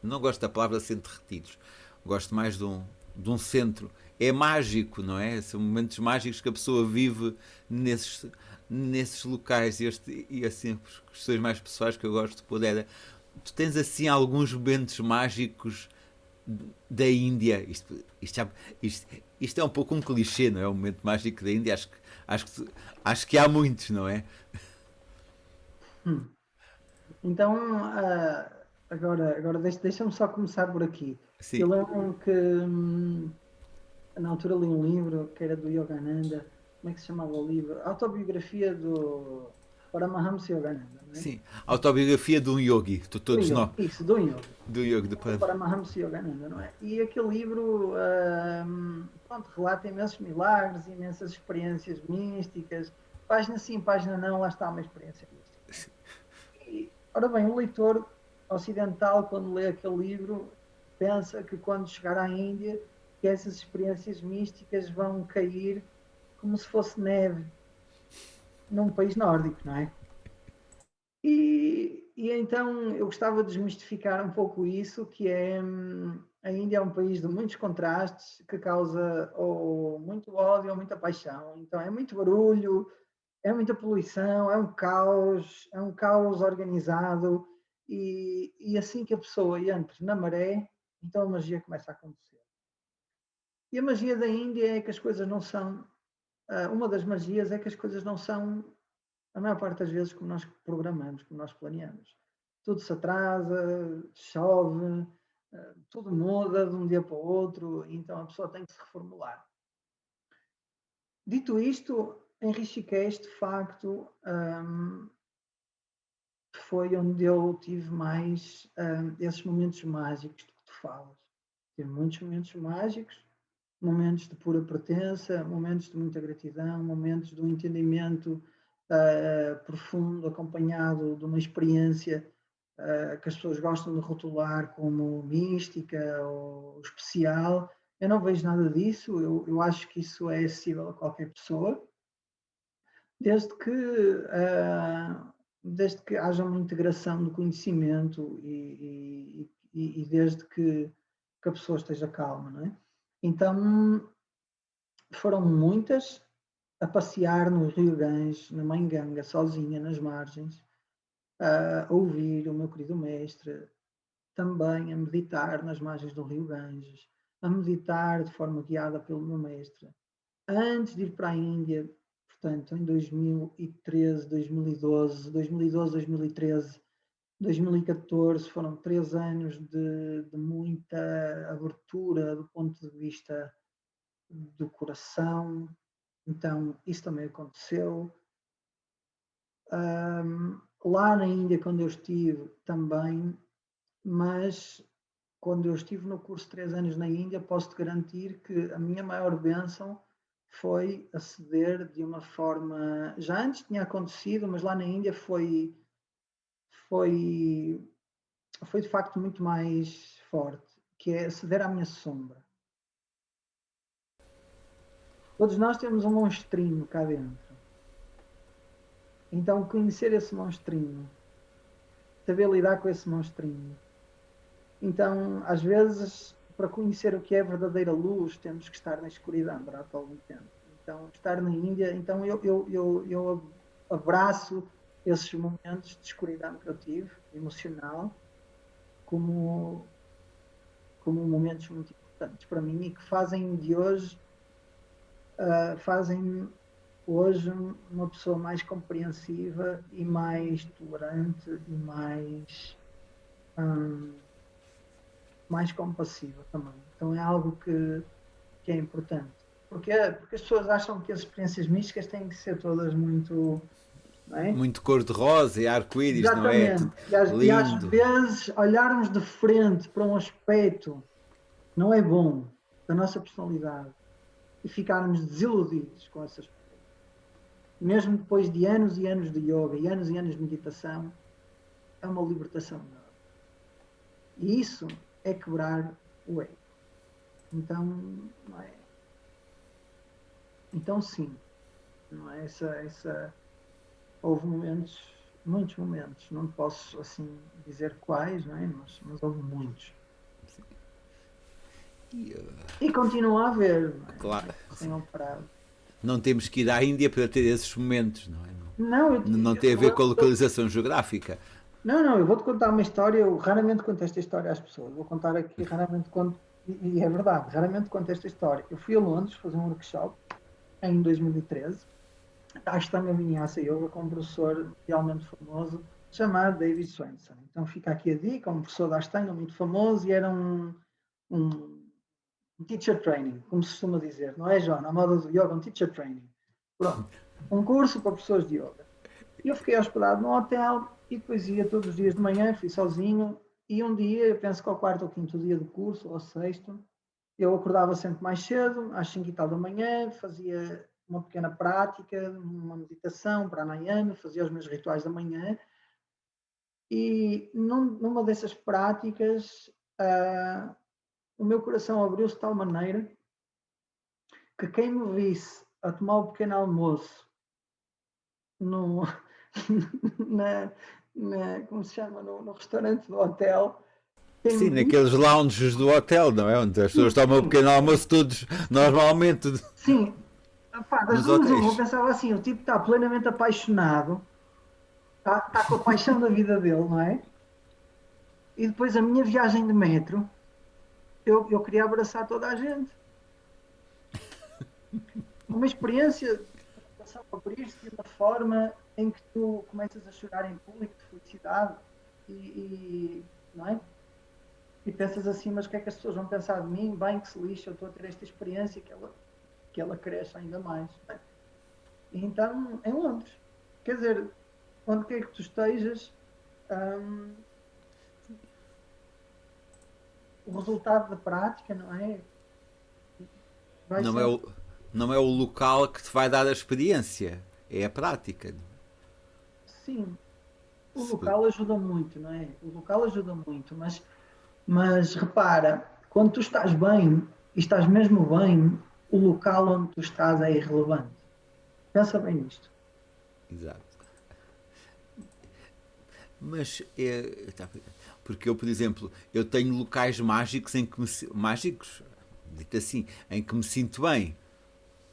não gosto da palavra centro de retiros, gosto mais de um centro, é mágico, não é? São momentos mágicos que a pessoa vive nesses locais e assim, questões mais pessoais que eu gosto de poder. Tu tens assim alguns momentos mágicos da Índia? Isto é um pouco um clichê, não é? O momento mágico da Índia, acho que há muitos, não é? Hum. Então, agora deixa-me só começar por aqui. Sim, Eu lembro que na altura li um livro que era do Yogananda. Como é que se chamava o livro? Autobiografia do Paramahamsa Yogananda, não é? sim. Autobiografia de um yogi. Do Todos nós. yogi, isso, do yogi. Do yogi de Do Paramahamsa Yogananda, não é? E aquele livro, pronto, relata imensos milagres, imensas experiências místicas. Página sim, página não, lá está uma experiência mística. E, ora bem, o leitor ocidental, quando lê aquele livro, pensa que quando chegar à Índia, que essas experiências místicas vão cair como se fosse neve num país nórdico, não é? E então eu gostava de desmistificar um pouco isso, que é a Índia é um país de muitos contrastes, que causa ou muito ódio ou muita paixão. Então é muito barulho, é muita poluição, é um caos organizado, e assim que a pessoa entra na maré, então a magia começa a acontecer. E a magia da Índia é que as coisas não são, uma das magias é que as coisas não são, a maior parte das vezes, como nós programamos, como nós planeamos. Tudo se atrasa, chove, tudo muda de um dia para o outro, então a pessoa tem que se reformular. Dito isto, em Rishikesh, de facto, foi onde eu tive mais esses momentos mágicos de que tu falas. Tive muitos momentos mágicos, momentos de pura pertença, momentos de muita gratidão, momentos de um entendimento profundo, acompanhado de uma experiência que as pessoas gostam de rotular como mística ou especial. Eu não vejo nada disso, eu acho que isso é acessível a qualquer pessoa, desde que, desde que haja uma integração do conhecimento e desde que a pessoa esteja calma, não é? Então, foram muitas a passear no Rio Ganges, na Mãe Ganga, sozinha nas margens, a ouvir o meu querido mestre, também a meditar nas margens do Rio Ganges, a meditar de forma guiada pelo meu mestre. Antes de ir para a Índia, portanto, em 2013, 2012, 2012, 2013, 2014, foram 3 anos de muita abertura do ponto de vista do coração. Então, isso também aconteceu. Lá na Índia, quando eu estive, também, mas quando eu estive no curso de 3 anos na Índia, posso-te garantir que a minha maior bênção foi aceder de uma forma. Já antes tinha acontecido, mas lá na Índia foi, foi de facto muito mais forte, que é aceder à minha sombra. Todos nós temos um monstrinho cá dentro. Então, conhecer esse monstrinho, saber lidar com esse monstrinho. Então, às vezes, para conhecer o que é verdadeira luz, temos que estar na escuridão durante algum tempo. Então, estar na Índia, então eu abraço esses momentos de escuridão que eu tive, emocional, como, como momentos muito importantes para mim e que fazem de hoje, fazem hoje uma pessoa mais compreensiva e mais tolerante e mais compassiva também. Então é algo que é importante. Porque as pessoas acham que as experiências místicas têm que ser todas muito. Não é? muito cor-de-rosa e arco-íris, não é? Tudo Exatamente. E às lindo. vezes olharmos de frente para um aspecto que não é bom da nossa personalidade e ficarmos desiludidos com esse aspecto, mesmo depois de anos e anos de yoga e anos de meditação, é uma libertação enorme. E isso é quebrar o ego. Então, não é? Então sim, não é? Houve momentos, muitos momentos, não posso assim dizer quais, não é? Mas houve muitos. E continua a haver, não é? Claro, Sem operar. não temos que ir à Índia para ter esses momentos, não é? Não, Não tem a ver com a localização geográfica. não, eu vou-te contar uma história, eu raramente conto esta história às pessoas, vou contar aqui, raramente conto, e é verdade, raramente conto esta história. Eu fui a Londres fazer um workshop em 2013 a Ashtanga Vinyasa Yoga com um professor realmente famoso chamado David Swenson. Então fica aqui a dica, um professor da Ashtanga muito famoso e era um teacher training, como se costuma dizer, não é, João? Na moda do yoga, um teacher training. Pronto, um curso para professores de yoga. E eu fiquei hospedado num hotel e depois ia todos os dias de manhã, fui sozinho. E um dia, eu penso que ao quarto ou quinto dia do curso, ou ao sexto, eu acordava sempre mais cedo, às 5 e tal da manhã, fazia uma pequena prática, uma meditação, pranayama, fazia os meus rituais da manhã. E numa dessas práticas, o meu coração abriu-se de tal maneira que quem me visse a tomar o pequeno almoço no, na, como se chama, no restaurante do hotel, quem Sim, me visse, naqueles lounges do hotel, não é? Onde as pessoas sim, tomam um sim, pequeno sim, almoço todos normalmente sim. Epá, das nos duas, uma, eu hotéis. pensava assim, o tipo está plenamente apaixonado, está com a paixão da vida dele, não é? E depois a minha viagem de metro, eu queria abraçar toda a gente. Uma experiência de coração abrir-se de uma forma em que tu começas a chorar em público de felicidade não é? E pensas assim, mas o que é que as pessoas vão pensar de mim? Bem que se lixa, eu estou a ter esta experiência que ela cresce ainda mais. Não é? E então, em Londres, quer dizer, onde quer que tu estejas, hum, o resultado da prática, não é? Vai Não é, sempre, não é o local que te vai dar a experiência, é a prática. sim, o local ajuda muito, não é? O local ajuda muito, mas repara, quando tu estás bem e estás mesmo bem, o local onde tu estás é irrelevante. Pensa bem nisto. Exato. Mas é. Porque eu, por exemplo, eu tenho locais mágicos em que me. Mágicos? Dito assim, em que me sinto bem.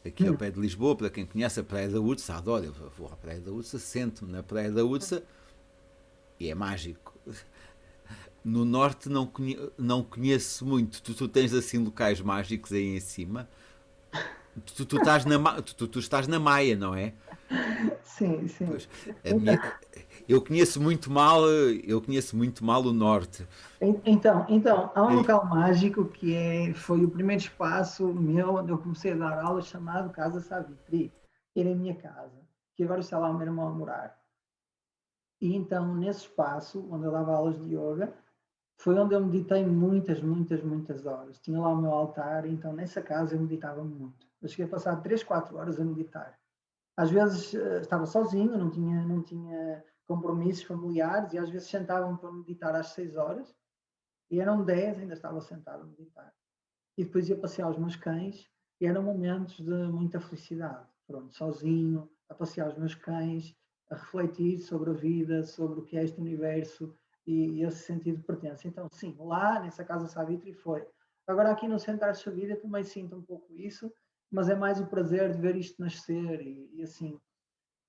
Aqui ao Hum, pé de Lisboa, para quem conhece a Praia da Ursa, adoro. Eu vou à Praia da Ursa, sento-me na Praia da Ursa e é mágico. No norte não conheço muito. Tu tens assim locais mágicos aí em cima. Tu estás na Maia, não é? sim, sim. Pois, a minha, eu conheço muito mal o norte. Então, há um E- local mágico foi o primeiro espaço meu onde eu comecei a dar aulas chamado Casa Savitri. Era a minha casa, que agora está lá o meu irmão a morar. E então, nesse espaço, onde eu dava aulas de yoga, foi onde eu meditei muitas, muitas, muitas horas. Tinha lá o meu altar, então nessa casa eu meditava muito. Eu cheguei a passar 3, 4 horas a meditar. Às vezes estava sozinho, não tinha compromissos familiares, e às vezes sentavam para meditar às 6 horas, e eram 10, ainda estava sentado a meditar. E depois ia passear os meus cães, e eram momentos de muita felicidade. Pronto, sozinho, a passear os meus cães, a refletir sobre a vida, sobre o que é este universo e esse sentido de pertença. Então, sim, lá nessa casa Savitri foi. Agora, aqui no Centro de Vida também sinto um pouco isso, mas é mais o prazer de ver isto nascer e assim.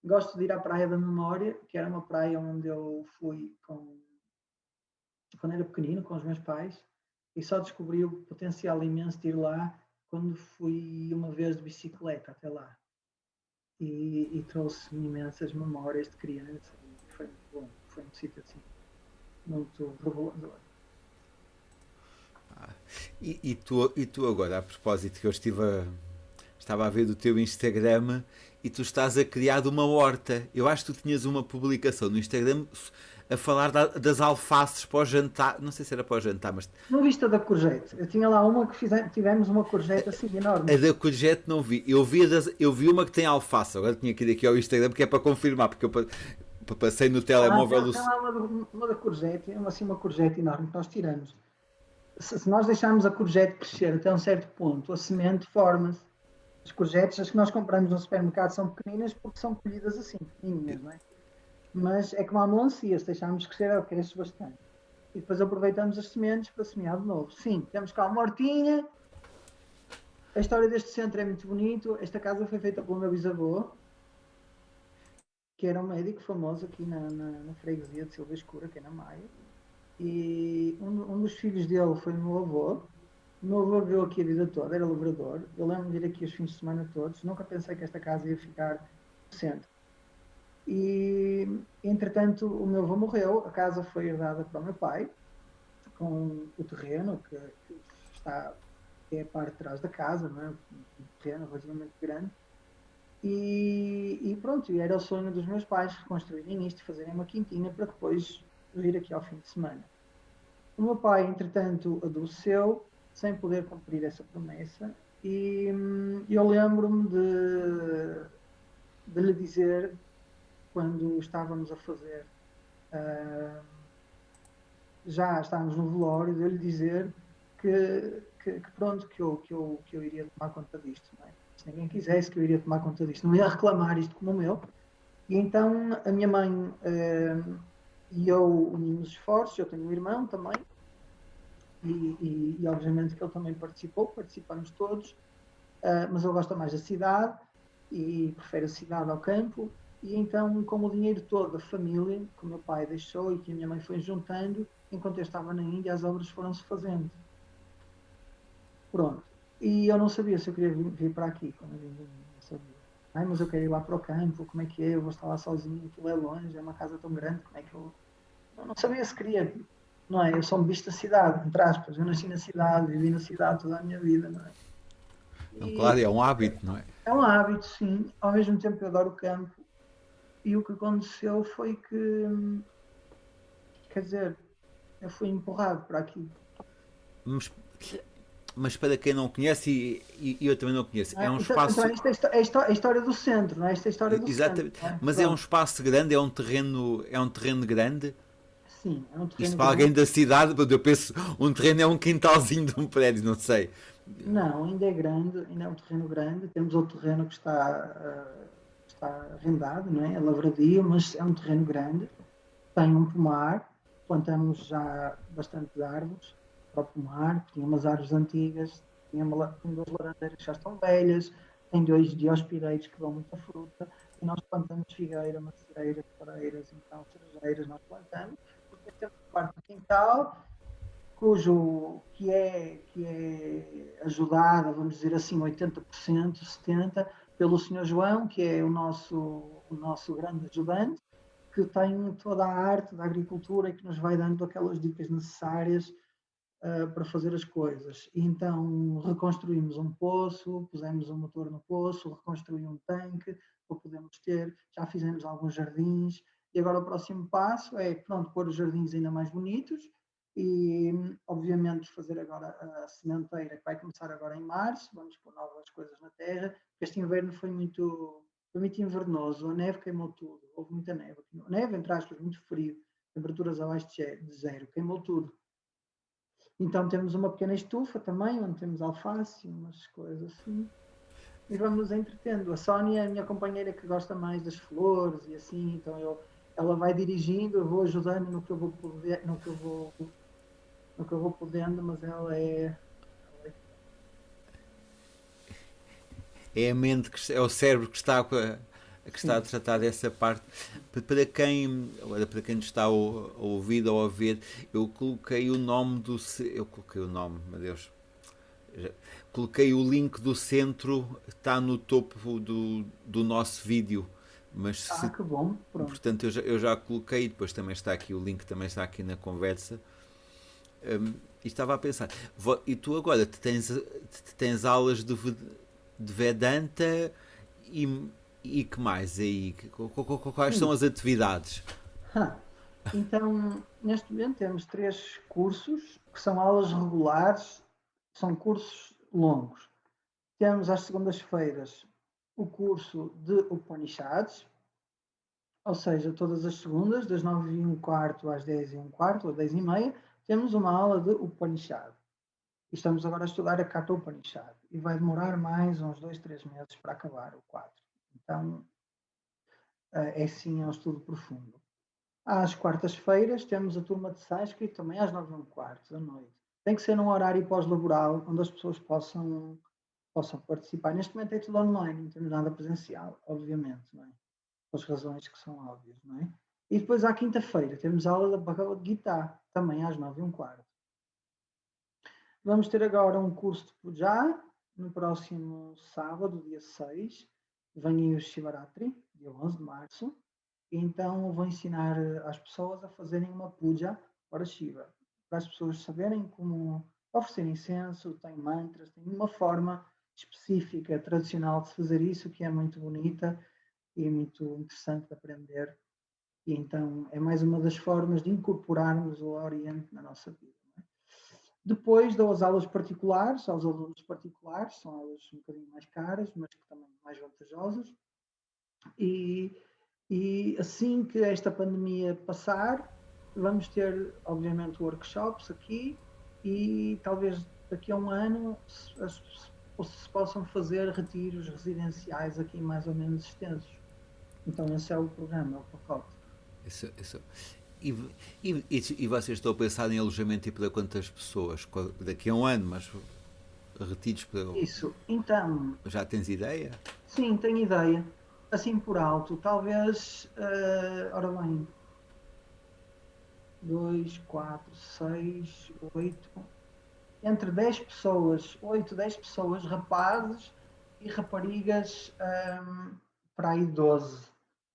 Gosto de ir à Praia da Memória, que era uma praia onde eu fui quando era pequenino, com os meus pais, e só descobri o potencial imenso de ir lá quando fui uma vez de bicicleta até lá. E trouxe-me imensas memórias de criança e foi muito bom. Foi um sítio assim, muito revelador. e tu agora, a propósito, que eu estava a ver do teu Instagram e tu estás a criar uma horta. Eu acho que tu tinhas uma publicação no Instagram a falar das alfaces para o jantar. Não sei se era para o jantar, mas Não viste a da courgette? Eu tinha lá uma que tivemos uma courgette assim enorme. a da courgette não vi. Eu vi uma que tem alface. Agora tinha que ir aqui ao Instagram porque é para confirmar, porque eu passei no Ah, telemóvel tem lá uma da courgette, assim, uma courgette enorme que nós tiramos. Se nós deixarmos a courgette crescer até um certo ponto, a semente forma-se. As courgettes, as que nós compramos no supermercado, são pequeninas porque são colhidas assim, pequenininhas, não é? Mas é como a melancia, se deixarmos crescer, ela cresce bastante. E depois aproveitamos as sementes para semear de novo. Sim, temos cá uma hortinha. A história deste centro é muito bonito. Esta casa foi feita pelo meu bisavô, que era um médico famoso aqui na freguesia de Silva Escura, que é na Maia. E um dos filhos dele foi o meu avô. O meu avô viveu aqui a vida toda, era lavrador. Eu lembro de ir aqui os fins de semana todos. Nunca pensei que esta casa ia ficar centro. E, entretanto, o meu avô morreu, a casa foi herdada para o meu pai, com o terreno que está, que é a parte de trás da casa, não é? Um terreno relativamente grande. E pronto, era o sonho dos meus pais reconstruírem isto, fazerem uma quintina para depois vir aqui ao fim de semana. O meu pai, entretanto, adoeceu, sem poder cumprir essa promessa, e eu lembro-me de lhe dizer, quando estávamos a fazer, já estávamos no velório, de lhe dizer que pronto, que eu iria tomar conta disto. Não é? Se ninguém quisesse, que eu iria tomar conta disto. Não ia reclamar isto como o meu. E então a minha mãe e eu unimos esforços, eu tenho um irmão também, e obviamente que ele também participamos todos, mas ele gosta mais da cidade e prefere a cidade ao campo. E então, com o dinheiro todo da família, que o meu pai deixou e que a minha mãe foi juntando, enquanto eu estava na Índia, as obras foram-se fazendo. Pronto. E eu não sabia se eu queria vir para aqui, quando eu vim da Índia, não sabia. Ai, mas eu quero ir lá para o campo, como é que é? Eu vou estar lá sozinho, aquilo é longe, é uma casa tão grande, como é que eu. Eu não sabia se queria, não é? Eu sou um bicho da cidade, entre aspas. Eu nasci na cidade, vivi na cidade toda a minha vida, não é? Então, E claro, é um hábito, não é? é um hábito, sim. Ao mesmo tempo eu adoro o campo. E o que aconteceu foi que, quer dizer, eu fui empurrado para aqui. Mas, mas para quem não conhece, e eu também não conheço, Não é é? um Então espaço. é a história do centro, não é? Esta é a história do centro, Exatamente. não é? Mas é um Pronto. espaço grande, é um terreno grande. Sim, é um Isto terreno para alguém grande. da cidade, eu penso, um terreno é um quintalzinho de um prédio, não sei. Não, ainda é grande, ainda é um terreno grande. Temos outro terreno que está arrendado, não é? É lavradio, mas é um terreno grande. Tem um pomar, plantamos já bastantes árvores para o pomar. Tinha umas árvores antigas, tem duas laranjeiras que já estão velhas, tem dois diospideiros que dão muita fruta, e nós plantamos figueira, macieira, floreiras, então cerejeiras nós plantamos. Depois temos a parte do quintal, que é ajudada, vamos dizer assim, 80%, 70%, pelo Senhor João, que é o nosso grande ajudante, que tem toda a arte da agricultura e que nos vai dando aquelas dicas necessárias para fazer as coisas. E então reconstruímos um poço, pusemos um motor no poço, reconstruí um tanque para podermos ter, já fizemos alguns jardins, e agora o próximo passo é, pronto, pôr os jardins ainda mais bonitos e, obviamente, fazer agora a sementeira, que vai começar agora em março, vamos pôr novas coisas na terra, porque este inverno foi muito invernoso, a neve queimou tudo, houve muita neve. Neve, entre aspas, muito frio, temperaturas abaixo de zero, queimou tudo. Então temos uma pequena estufa também, onde temos alface, umas coisas assim. E vamos nos entretendo. A Sónia é a minha companheira que gosta mais das flores e assim, então ela vai dirigindo, eu vou ajudando no que eu vou poder, no que eu vou podendo, mas ela é É a mente, é o cérebro que está a sim. tratar dessa parte. Para quem nos está a ouvir ou a ver, eu coloquei o nome do. Eu coloquei o nome, meu Deus. Coloquei o link do centro, está no topo do nosso vídeo. Mas Ah, se, que bom, pronto. portanto eu já coloquei, depois também está aqui o link, também está aqui na conversa. E estava a pensar, e tu agora tens aulas de Vedanta e, e que mais aí? Quais são Sim. as atividades? Então, neste momento temos três cursos que são aulas regulares, são cursos longos. Temos às segundas-feiras o curso de Upanishads, ou seja, todas as segundas, das 9h15 às 10h15, ou 10h30, temos uma aula de Upanishad. E estamos agora a estudar a Katha Upanishad. E vai demorar mais uns 2, 3 meses para acabar o quadro. Então, é sim um estudo profundo. Às quartas-feiras temos a turma de Sânscrito, também às 9h15 da noite. Tem que ser num horário pós-laboral, onde as pessoas possam participar. Neste momento é tudo online, não temos nada presencial, obviamente, não é? Pelas razões que são óbvias, não é? E depois à quinta-feira temos a aula da Bhagavad Gita, também às 9h15. Vamos ter agora um curso de Puja, no próximo sábado, dia 6, vem aí o Shivaratri, dia 11 de março, e então vou ensinar às pessoas a fazerem uma puja para Shiva, para as pessoas saberem como oferecer incenso, tem mantras, tem uma forma específica, tradicional de se fazer isso, que é muito bonita e muito interessante de aprender. E então é mais uma das formas de incorporarmos o Oriente na nossa vida. Depois dou as aulas particulares, aos alunos particulares, são aulas um bocadinho mais caras, mas que também mais vantajosas. E assim que esta pandemia passar, vamos ter, obviamente, workshops aqui e talvez daqui a um ano se possam fazer retiros residenciais aqui mais ou menos extensos. Então esse é o programa, é o pacote. Isso. E, e vocês estão a pensar em alojamento tipo para quantas pessoas? Daqui a um ano, mas retidos para. Isso, então, Já tens ideia? sim, tenho ideia. Assim por alto, talvez, ora bem, 2, 4, 6, 8, entre 10 pessoas, 8, 10 pessoas, rapazes e raparigas, para aí 12.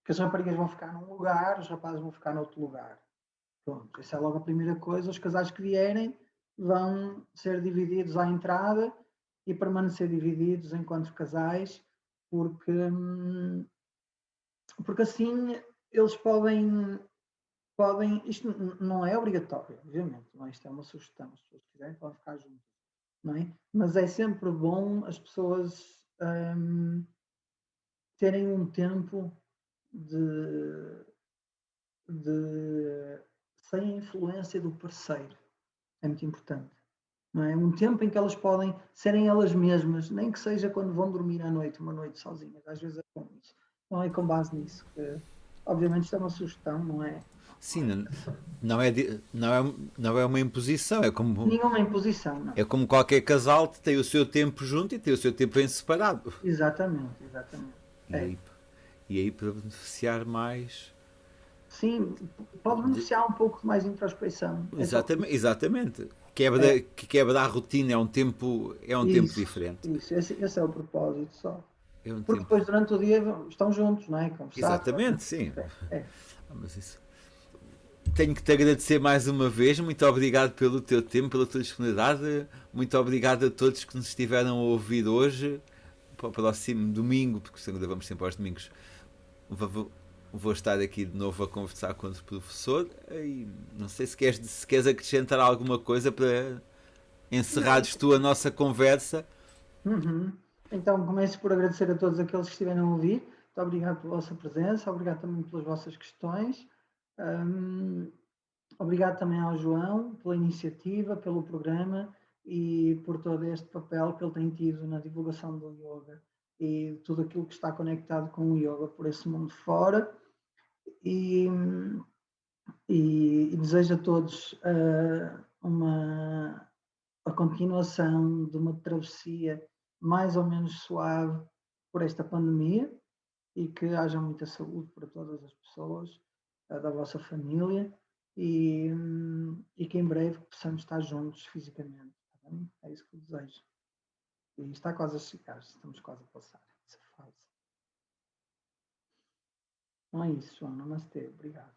Que as raparigas vão ficar num lugar, os rapazes vão ficar noutro lugar. Pronto, essa é logo a primeira coisa. Os casais que vierem vão ser divididos à entrada e permanecer divididos enquanto casais, porque, porque assim eles podem, isto não é obrigatório, obviamente, não é? Isto é uma sugestão, as pessoas que quiserem podem ficar juntas, não é? Mas é sempre bom as pessoas terem um tempo de, de sem a influência do parceiro, é muito importante. Não é? Um tempo em que elas podem serem elas mesmas, nem que seja quando vão dormir à noite, uma noite sozinhas, às vezes é com isso. Não é com base nisso, que obviamente isto é uma sugestão, não é? Sim, não é uma imposição, Nenhuma imposição, não. é como qualquer casal que tem o seu tempo junto e tem o seu tempo em separado. Exatamente, exatamente. E É. aí, e aí para beneficiar mais. Sim, pode beneficiar um pouco de mais introspecção. É só Exatamente, isso. exatamente. É, Que quebra a rotina, é um tempo diferente. esse é o propósito só. É um Porque tempo. depois durante o dia estão juntos, não é? Conversar, Exatamente, sim. é. Mas isso. Tenho que te agradecer mais uma vez. Muito obrigado pelo teu tempo, pela tua disponibilidade. Muito obrigado a todos que nos estiveram a ouvir hoje. Para o próximo domingo, porque gravamos sempre aos domingos, vou estar aqui de novo a conversar com o professor. E não sei se queres acrescentar alguma coisa para encerrares tu a nossa conversa. Uhum. Então começo por agradecer a todos aqueles que estiveram a ouvir. Muito obrigado pela vossa presença, obrigado também pelas vossas questões. Um, Obrigado também ao João pela iniciativa, pelo programa e por todo este papel que ele tem tido na divulgação do yoga e tudo aquilo que está conectado com o yoga por esse mundo fora. E, e desejo a todos a continuação de uma travessia mais ou menos suave por esta pandemia e que haja muita saúde para todas as pessoas da vossa família e que em breve possamos estar juntos fisicamente. Tá bem? É isso que eu desejo. E está quase a chegar, estamos quase a passar essa fase. Não é isso, João. Namastê. Obrigado.